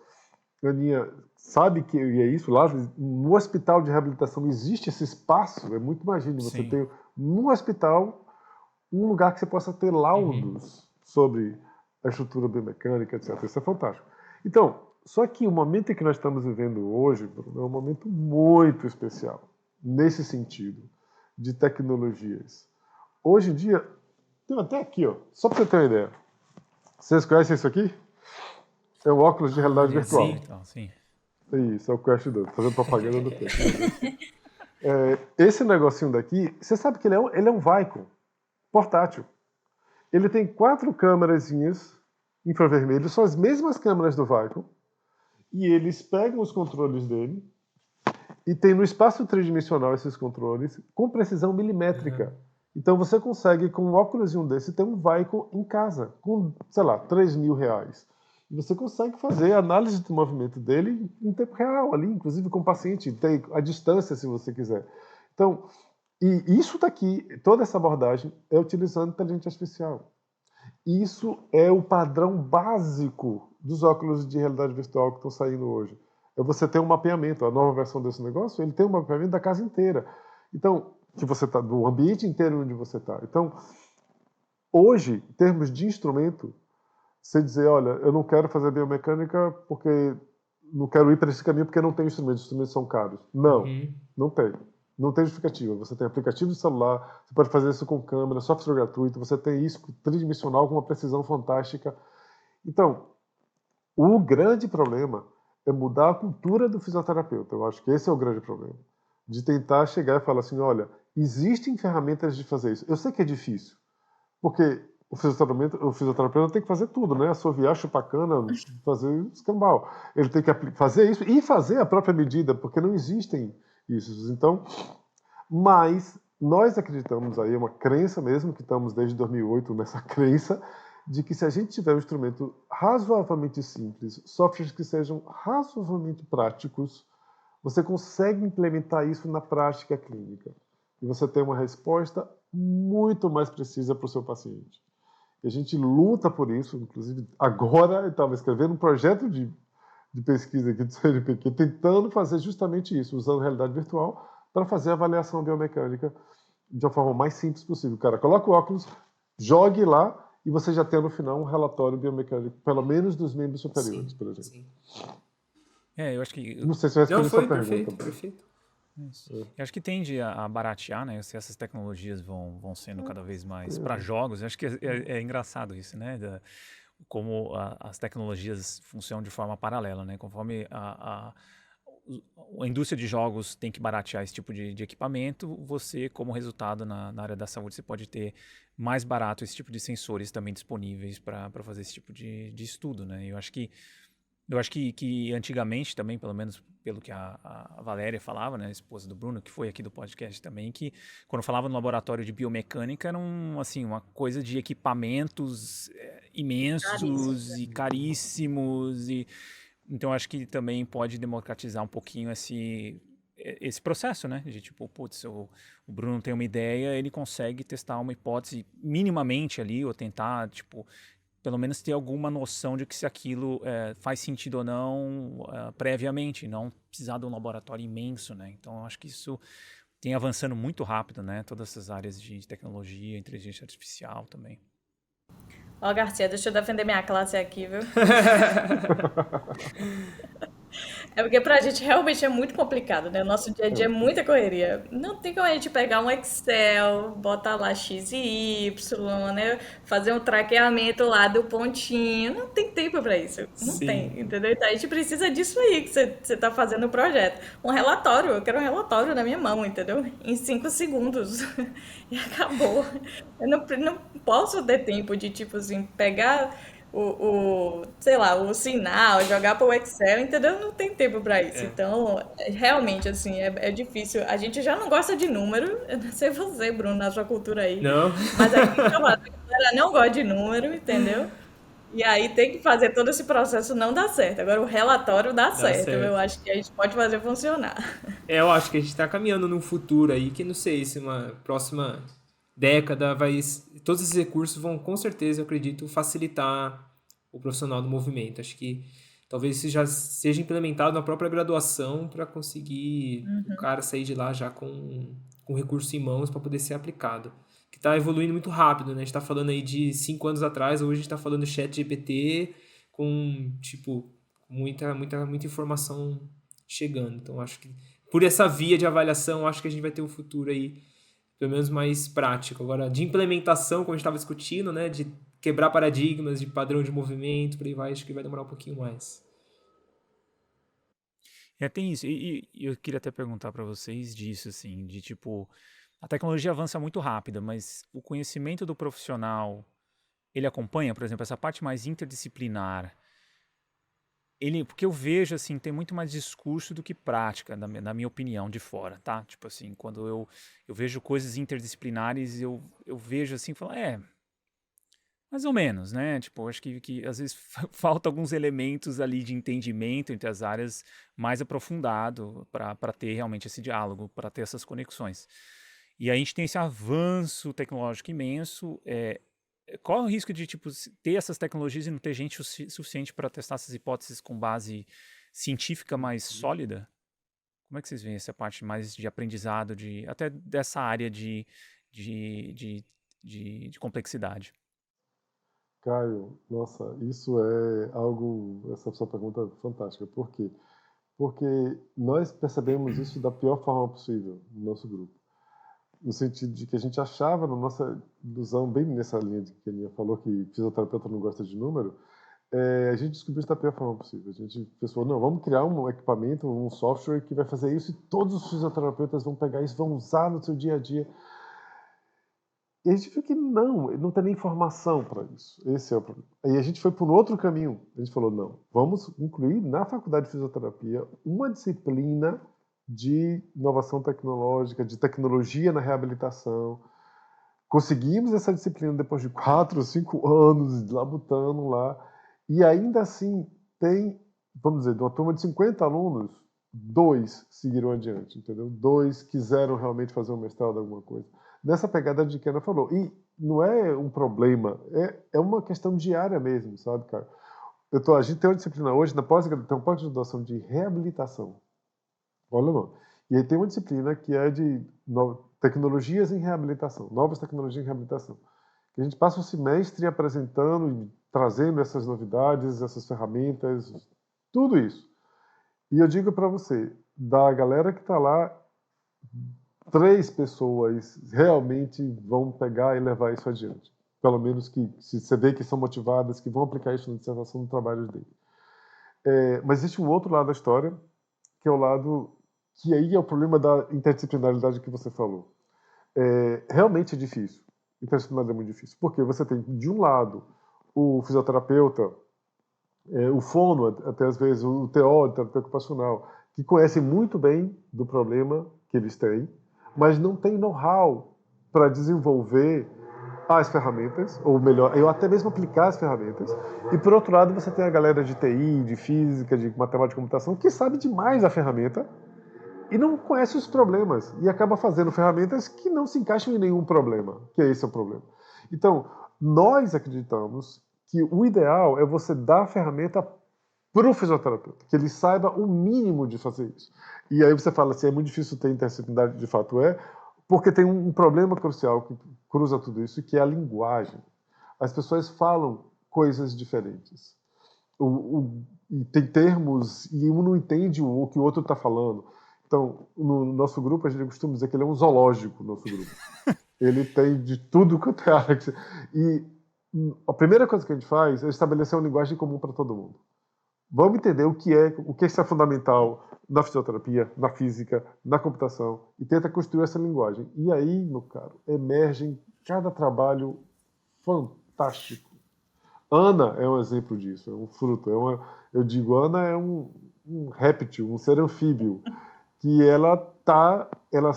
a Aninha sabe que é isso, lá no hospital de reabilitação existe esse espaço, é muito, imagine, você Sim. tem no hospital um lugar que você possa ter laudos sobre a estrutura biomecânica, etc. Isso é fantástico. Então, só que o momento em que nós estamos vivendo hoje, Bruno, é um momento muito especial, nesse sentido, de tecnologias. Hoje em dia, tem até aqui, ó, só para você ter uma ideia. Vocês conhecem isso aqui? É um óculos de realidade virtual. Sim. Isso, é o Quest 2, fazendo propaganda do Quest. Esse negocinho daqui, você sabe que ele é um Vicon portátil. Ele tem 4 câmerazinhas infravermelho, são as mesmas câmeras do Vicon, e eles pegam os controles dele e tem no espaço tridimensional esses controles com precisão milimétrica. Então você consegue, com um óculos desse, ter um Vicon em casa, com, sei lá, R$3.000. E você consegue fazer a análise do movimento dele em tempo real, ali, inclusive com o paciente, tem a distância, se você quiser. Então, e isso daqui, toda essa abordagem é utilizando inteligência artificial. Isso é o padrão básico dos óculos de realidade virtual que estão saindo hoje. É você ter um mapeamento, a nova versão desse negócio, ele tem um mapeamento da casa inteira. Então, que você tá, do ambiente inteiro onde você está. Então, hoje, em termos de instrumento, você dizer, olha, eu não quero fazer biomecânica porque não quero ir para esse caminho porque não tem instrumentos, os instrumentos são caros. Não, não tem. Não tem justificativa. Você tem aplicativo de celular, você pode fazer isso com câmera, software gratuito, você tem isso tridimensional com uma precisão fantástica. Então, o grande problema é mudar a cultura do fisioterapeuta. Eu acho que esse é o grande problema. De tentar chegar e falar assim, olha, existem ferramentas de fazer isso. Eu sei que é difícil, porque o fisioterapeuta tem que fazer tudo, né? Assoviar, chupar cana, fazer escambau. Ele tem que fazer isso e fazer a própria medida, porque não existem isso. Então, mas nós acreditamos aí, é uma crença mesmo, que estamos desde 2008 nessa crença, de que se a gente tiver um instrumento razoavelmente simples, softwares que sejam razoavelmente práticos, você consegue implementar isso na prática clínica. E você tem uma resposta muito mais precisa para o seu paciente. E a gente luta por isso, inclusive agora eu estava escrevendo um projeto de pesquisa aqui do CNPq, tentando fazer justamente isso, usando realidade virtual, para fazer a avaliação biomecânica de uma forma mais simples possível. O cara coloca o óculos, jogue lá, e você já tem no final um relatório biomecânico, pelo menos dos membros superiores, Sim, por exemplo. sim. Eu acho que Não sei se eu respondi Não, foi essa pergunta. perfeito. Eu acho que tende a baratear, né? Se essas tecnologias vão sendo cada vez mais para jogos. Eu acho que é engraçado isso, né? Como as tecnologias funcionam de forma paralela, né? Conforme a indústria de jogos tem que baratear esse tipo de equipamento, você, como resultado na área da saúde, você pode ter mais barato esse tipo de sensores também disponíveis para fazer esse tipo de estudo, né? Eu acho que antigamente também, pelo menos pelo que a Valéria falava, né, a esposa do Bruno, que foi aqui do podcast também, que quando falava no laboratório de biomecânica era uma coisa de equipamentos imensos e caríssimos. Então acho que também pode democratizar um pouquinho esse processo, né? De tipo, putz, o Bruno tem uma ideia, ele consegue testar uma hipótese minimamente ali, ou tentar, tipo, pelo menos ter alguma noção de que se aquilo faz sentido ou não previamente, não precisar de um laboratório imenso, né? Então, eu acho que isso tem avançando muito rápido, né? Todas essas áreas de tecnologia, inteligência artificial também. Ó, Garcia, deixa eu defender minha classe aqui, viu? É porque pra gente realmente é muito complicado, né? Nosso dia a dia é muita correria. Não tem como a gente pegar um Excel, botar lá X e Y, né? Fazer um traqueamento lá do pontinho. Não tem tempo pra isso. Não Sim. tem, entendeu? Então a gente precisa disso aí que você tá fazendo o projeto. Um relatório, eu quero um relatório na minha mão, entendeu? Em 5 segundos. E acabou. Eu não posso ter tempo de, tipo assim, pegar sei lá, o sinal, jogar para o Excel, entendeu? Não tem tempo para isso. É. Então, realmente, assim, é difícil. A gente já não gosta de número, eu não sei você, Bruno, na sua cultura aí, Não? mas aqui em Salvador, a galera não gosta de número, entendeu? E aí tem que fazer todo esse processo não dá certo. Agora o relatório dá Dá certo. Eu certo. acho que a gente pode fazer funcionar. Eu acho que a gente está caminhando num futuro aí que não sei se uma próxima década vai. Todos esses recursos vão, com certeza, eu acredito, facilitar o profissional do movimento. Acho que talvez isso já seja implementado na própria graduação para conseguir o cara sair de lá já com recurso em mãos para poder ser aplicado. Que está evoluindo muito rápido, né? A gente está falando aí de 5 anos atrás, hoje a gente está falando chat GPT com, tipo, muita informação chegando. Então, acho que por essa via de avaliação, acho que a gente vai ter um futuro aí, pelo menos mais prático. Agora, de implementação, como a gente estava discutindo, né? De quebrar paradigmas de padrão de movimento, por aí vai, acho que vai demorar um pouquinho mais. Tem isso. E eu queria até perguntar para vocês disso, assim, de tipo, a tecnologia avança muito rápida, mas o conhecimento do profissional, ele acompanha, por exemplo, essa parte mais interdisciplinar. Porque eu vejo, assim, tem muito mais discurso do que prática, na minha opinião, de fora, tá? Tipo assim, quando eu vejo coisas interdisciplinares, eu vejo assim, e falo, mais ou menos, né? Tipo, acho que às vezes falta alguns elementos ali de entendimento entre as áreas mais aprofundado para ter realmente esse diálogo, para ter essas conexões. E aí a gente tem esse avanço tecnológico imenso. Qual é o risco de tipo, ter essas tecnologias e não ter gente suficiente para testar essas hipóteses com base científica mais sólida? Como é que vocês veem essa parte mais de aprendizado, até dessa área de complexidade? Caio, nossa, isso é algo, essa sua pergunta é fantástica. Por quê? Porque nós percebemos isso da pior forma possível no nosso grupo. No sentido de que a gente achava, na nossa ilusão, bem nessa linha de que a Aninha falou, que fisioterapeuta não gosta de número, a gente descobriu isso da pior forma possível. A gente pensou, não, vamos criar um equipamento, um software que vai fazer isso e todos os fisioterapeutas vão pegar isso, vão usar no seu dia a dia. E a gente viu que não tem nem informação para isso. Esse é o problema. Aí a gente foi por um outro caminho. A gente falou, não, vamos incluir na faculdade de fisioterapia uma disciplina de inovação tecnológica, de tecnologia na reabilitação. Conseguimos essa disciplina depois de 4 ou 5 anos labutando lá. E ainda assim tem, vamos dizer, de uma turma de 50 alunos, 2 seguiram adiante, entendeu? 2 quiseram realmente fazer um mestrado, alguma coisa. Nessa pegada de que a Ana falou. E não é um problema, é uma questão diária mesmo, sabe, cara? A gente tem uma disciplina hoje, na pós-graduação de reabilitação. Olha lá. E aí tem uma disciplina que é de tecnologias em reabilitação, novas tecnologias em reabilitação. Que a gente passa o semestre apresentando e trazendo essas novidades, essas ferramentas, tudo isso. E eu digo para você, da galera que está lá, 3 pessoas realmente vão pegar e levar isso adiante. Pelo menos que se você vê que são motivadas, que vão aplicar isso na dissertação do trabalho dele. Mas existe um outro lado da história, que é o lado que aí é o problema da interdisciplinaridade que você falou. Realmente é difícil. Interdisciplinaridade é muito difícil. Porque você tem, de um lado, o fisioterapeuta, o fono, até às vezes, o TO, terapeuta ocupacional, que conhecem muito bem do problema que eles têm, mas não tem know-how para desenvolver as ferramentas, ou melhor, eu até mesmo aplicar as ferramentas. E por outro lado, você tem a galera de TI, de física, de matemática e computação, que sabe demais a ferramenta e não conhece os problemas e acaba fazendo ferramentas que não se encaixam em nenhum problema, que esse é o problema. Então, nós acreditamos que o ideal é você dar a ferramenta para o fisioterapeuta, que ele saiba o mínimo de fazer isso. E aí você fala assim, é muito difícil ter interdisciplinaridade, de fato porque tem um problema crucial que cruza tudo isso, que é a linguagem. As pessoas falam coisas diferentes. E tem termos, e um não entende o que o outro está falando. Então, no nosso grupo, a gente costuma dizer que ele é um zoológico, nosso grupo. Ele tem de tudo quanto é área. E a primeira coisa que a gente faz é estabelecer uma linguagem comum para todo mundo. Vamos entender o que é fundamental na fisioterapia, na física, na computação, e tenta construir essa linguagem. E aí, meu caro, emergem cada trabalho fantástico. Ana é um exemplo disso, é um fruto. Eu digo, Ana é um réptil, um ser anfíbio, que ela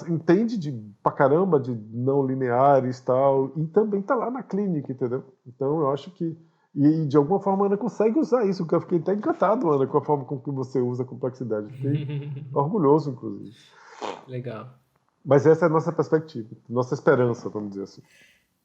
entende pra caramba de não lineares e tal, e também tá lá na clínica, entendeu? Então eu acho que e de alguma forma a Ana consegue usar isso, que eu fiquei até encantado, Ana, com a forma com que você usa a complexidade. Fiquei orgulhoso, inclusive. Legal. Mas essa é a nossa perspectiva, nossa esperança, vamos dizer assim.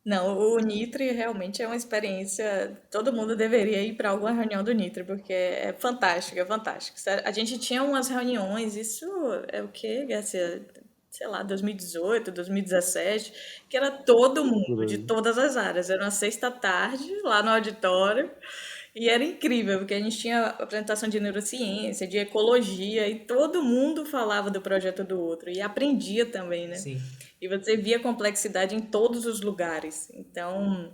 Não, o Nitro realmente é uma experiência. Todo mundo deveria ir para alguma reunião do Nitro, porque é fantástico, é fantástico. Sério, a gente tinha umas reuniões, isso é o quê, Garcia? Sei lá, 2018, 2017, que era todo Por mundo, de aí. todas as áreas. Era uma sexta-tarde, lá no auditório, e era incrível, porque a gente tinha apresentação de neurociência, de ecologia, e todo mundo falava do projeto do outro, e aprendia também, né? Sim. E você via complexidade em todos os lugares. Então,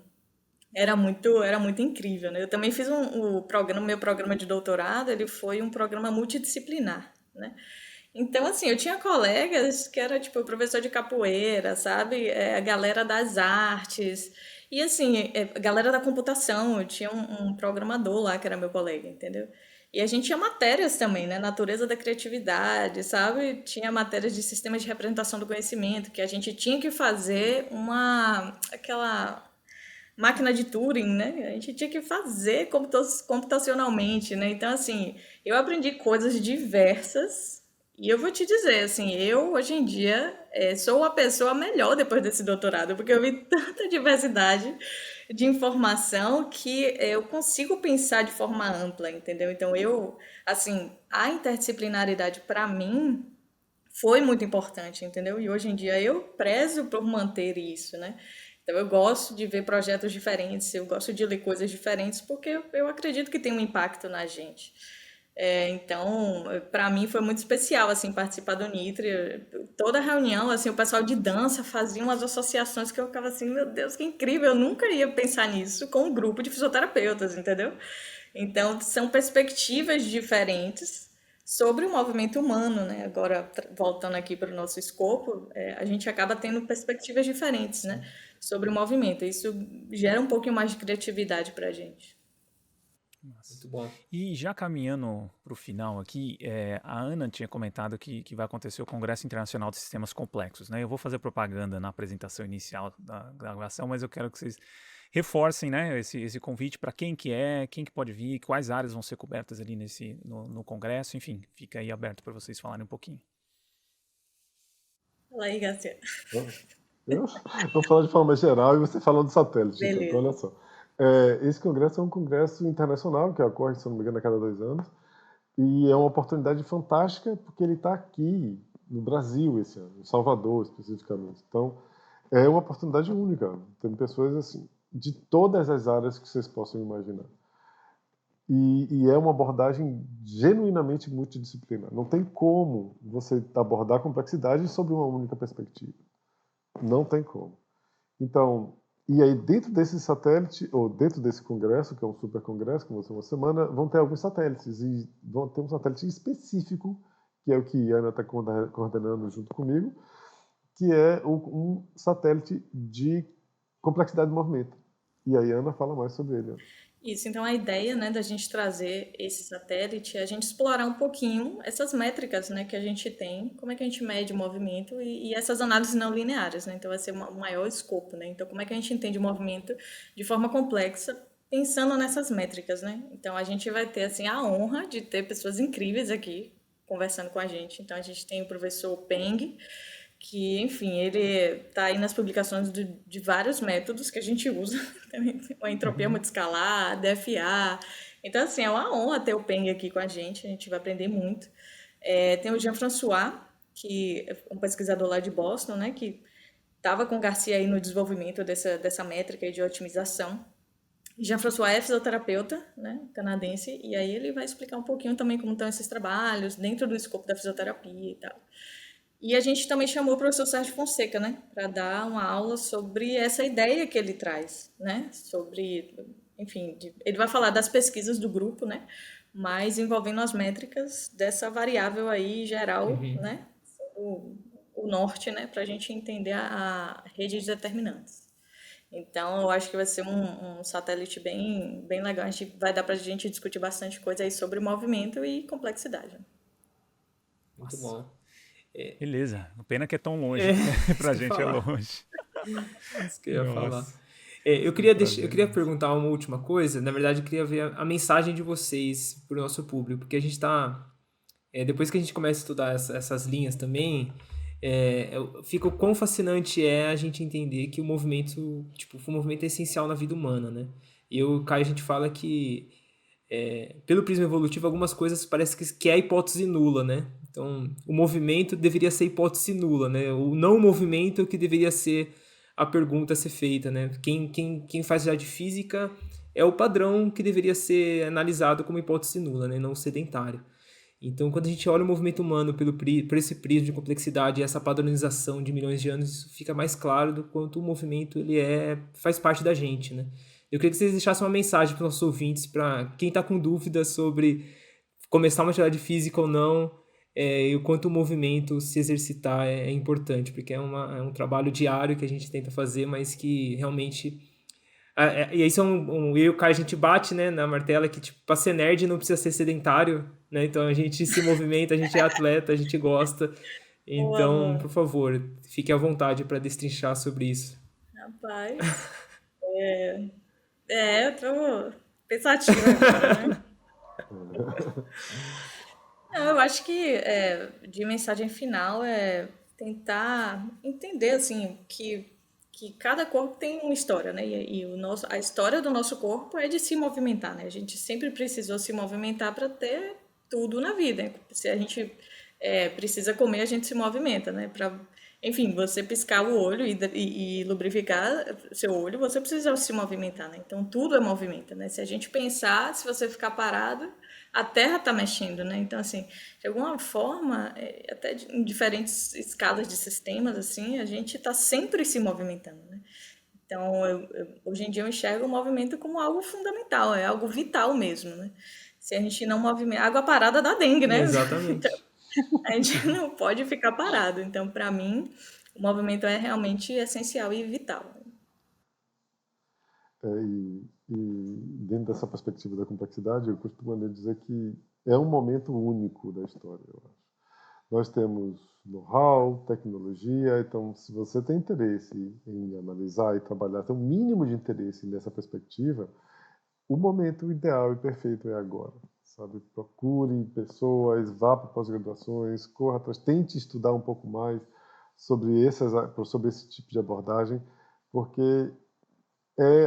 era muito incrível, né? Eu também fiz o programa, meu programa de doutorado, ele foi um programa multidisciplinar, né? Então, assim, eu tinha colegas que era, tipo, professor de capoeira, sabe? A galera das artes. E, assim, a galera da computação. Eu tinha um programador lá que era meu colega, entendeu? E a gente tinha matérias também, né? Natureza da criatividade, sabe? Tinha matérias de sistemas de representação do conhecimento, que a gente tinha que fazer aquela máquina de Turing, né? A gente tinha que fazer computacionalmente, né? Então, assim, eu aprendi coisas diversas e eu vou te dizer, assim, eu hoje em dia sou a pessoa melhor depois desse doutorado, porque eu vi tanta diversidade de informação que eu consigo pensar de forma ampla, entendeu? Então, assim, a interdisciplinaridade para mim foi muito importante, entendeu? E hoje em dia eu prezo por manter isso, né? Então eu gosto de ver projetos diferentes, eu gosto de ler coisas diferentes, porque eu acredito que tem um impacto na gente. Então, para mim foi muito especial assim participar do Nitri. Toda reunião, assim, o pessoal de dança fazia umas associações que eu ficava assim, meu Deus, que incrível! Eu nunca ia pensar nisso com um grupo de fisioterapeutas, entendeu? Então, são perspectivas diferentes sobre o movimento humano, né? Agora, voltando aqui para o nosso escopo, a gente acaba tendo perspectivas diferentes, né? sobre o movimento. Isso gera um pouquinho mais de criatividade para a gente. Muito bom. E já caminhando para o final aqui, a Ana tinha comentado que vai acontecer o Congresso Internacional de Sistemas Complexos, né? Eu vou fazer propaganda na apresentação inicial da gravação, mas eu quero que vocês reforcem, né, esse convite para quem que pode vir, quais áreas vão ser cobertas ali no Congresso, enfim, fica aí aberto para vocês falarem um pouquinho. Fala aí, Garcia. Eu vou falar de forma geral e você fala do satélite. Beleza. Então, olha só. Esse congresso é um congresso internacional que ocorre, se não me engano, a cada 2 anos. E é uma oportunidade fantástica porque ele está aqui no Brasil esse ano, em Salvador especificamente. Então, é uma oportunidade única. Tem pessoas assim de todas as áreas que vocês possam imaginar. E é uma abordagem genuinamente multidisciplinar. Não tem como você abordar a complexidade sob uma única perspectiva. Não tem como. Então, e aí dentro desse satélite, ou dentro desse congresso, que é um super congresso, que vai ser uma semana, vão ter alguns satélites. E vão ter um satélite específico, que é o que a Ana está coordenando junto comigo, que é um satélite de complexidade de movimento. E aí a Ana fala mais sobre ele. Isso, então a ideia, né, da gente trazer esse satélite é a gente explorar um pouquinho essas métricas, né, que a gente tem, como é que a gente mede o movimento e essas análises não lineares, né, então vai ser o maior escopo, né, então como é que a gente entende o movimento de forma complexa, pensando nessas métricas, né, então a gente vai ter, assim, a honra de ter pessoas incríveis aqui conversando com a gente, então a gente tem o professor Peng, que, enfim, ele está aí nas publicações de vários métodos que a gente usa, a entropia multiscalar, DFA. Então, assim, é uma honra ter o Peng aqui com a gente vai aprender muito. Tem o Jean-François, que é um pesquisador lá de Boston, né, que estava com o Garcia aí no desenvolvimento dessa métrica de otimização. Jean-François é fisioterapeuta, né, canadense, e aí ele vai explicar um pouquinho também como estão esses trabalhos dentro do escopo da fisioterapia e tal. E a gente também chamou o professor Sérgio Fonseca, né, para dar uma aula sobre essa ideia que ele traz, né, sobre, enfim, ele vai falar das pesquisas do grupo, né, mas envolvendo as métricas dessa variável aí geral, né, o norte, né, para a gente entender a rede de determinantes. Então, eu acho que vai ser um satélite bem, bem legal. Vai dar para a gente discutir bastante coisa aí sobre movimento e complexidade. Muito bom. Beleza, pena que é tão longe, pra gente é longe. Isso que eu ia falar. Eu queria perguntar uma última coisa, na verdade eu queria ver a mensagem de vocês para o nosso público, porque a gente está, depois que a gente começa a estudar essas linhas também, fica o quão fascinante é a gente entender que o movimento é essencial na vida humana, né? E o Caio, a gente fala que pelo prisma evolutivo, algumas coisas parece que é a hipótese nula, né? Então, o movimento deveria ser hipótese nula, né? O não movimento que deveria ser a pergunta a ser feita, né? Quem faz já de física é o padrão que deveria ser analisado como hipótese nula, né? Não sedentário. Então, quando a gente olha o movimento humano por esse prisma de complexidade e essa padronização de milhões de anos, isso fica mais claro do quanto o movimento ele faz parte da gente, né? Eu queria que vocês deixassem uma mensagem para os nossos ouvintes, para quem está com dúvidas sobre começar uma atividade física ou não, e o quanto o movimento se exercitar é importante, porque é um trabalho diário que a gente tenta fazer, mas que realmente... E isso eu e o Caio, a gente bate, né, na martela que, tipo, para ser nerd não precisa ser sedentário, né? Então a gente se movimenta, a gente é atleta, a gente gosta. Então, por favor, fique à vontade para destrinchar sobre isso. Rapaz, eu tô pensativa agora, né? Não, eu acho que de mensagem final é tentar entender, assim, que cada corpo tem uma história, né? E a história do nosso corpo é de se movimentar, né? A gente sempre precisou se movimentar para ter tudo na vida, né? Se a gente precisa comer, a gente se movimenta, né? Enfim, você piscar o olho e lubrificar seu olho, você precisa se movimentar, né? Então, tudo é movimento, né? Se a gente pensar, se você ficar parado, a Terra está mexendo, né? Então, assim, de alguma forma, até em diferentes escalas de sistemas, assim, a gente está sempre se movimentando, né? Então, hoje em dia eu enxergo o movimento como algo fundamental, é algo vital mesmo, né? Se a gente não movimenta... Água parada dá dengue, né? Exatamente. Então, a gente não pode ficar parado. Então, para mim, o movimento é realmente essencial e vital. E dentro dessa perspectiva da complexidade, eu costumo dizer que é um momento único da história, eu acho. Nós temos know-how, tecnologia, então se você tem interesse em analisar e trabalhar, tem um mínimo de interesse nessa perspectiva, o momento ideal e perfeito é agora, sabe? Procure pessoas, vá para pós-graduações, corra atrás, tente estudar um pouco mais sobre esse tipo de abordagem, porque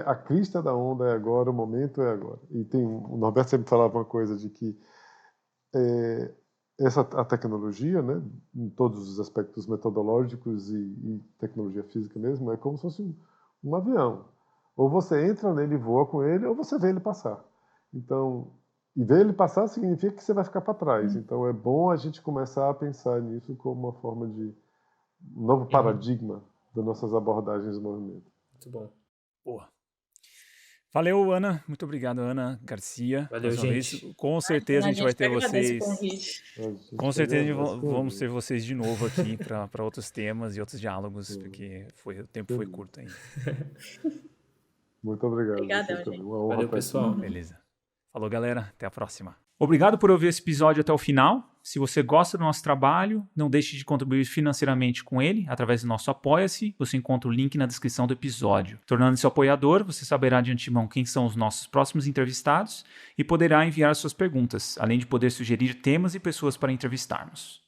a crista da onda é agora, o momento é agora. E o Norberto sempre falava uma coisa de que a tecnologia, né, em todos os aspectos metodológicos e tecnologia física mesmo, é como se fosse um avião. Ou você entra nele e voa com ele, ou você vê ele passar. Então, e ver ele passar significa que você vai ficar para trás. Então, é bom a gente começar a pensar nisso como uma forma de um novo paradigma das nossas abordagens do movimento. Muito bom. Boa. Valeu, Ana. Muito obrigado, Ana Garcia. Valeu, gente. Com certeza a gente vai ter vocês. Com certeza vamos ter vocês de novo aqui para outros temas e outros diálogos, porque o tempo foi curto ainda. Muito obrigado. Obrigadão, gente. Valeu, pessoal. Beleza. Falou, galera. Até a próxima. Obrigado por ouvir esse episódio até o final. Se você gosta do nosso trabalho, não deixe de contribuir financeiramente com ele através do nosso Apoia-se. Você encontra o link na descrição do episódio. Tornando-se apoiador, você saberá de antemão quem são os nossos próximos entrevistados e poderá enviar suas perguntas, além de poder sugerir temas e pessoas para entrevistarmos.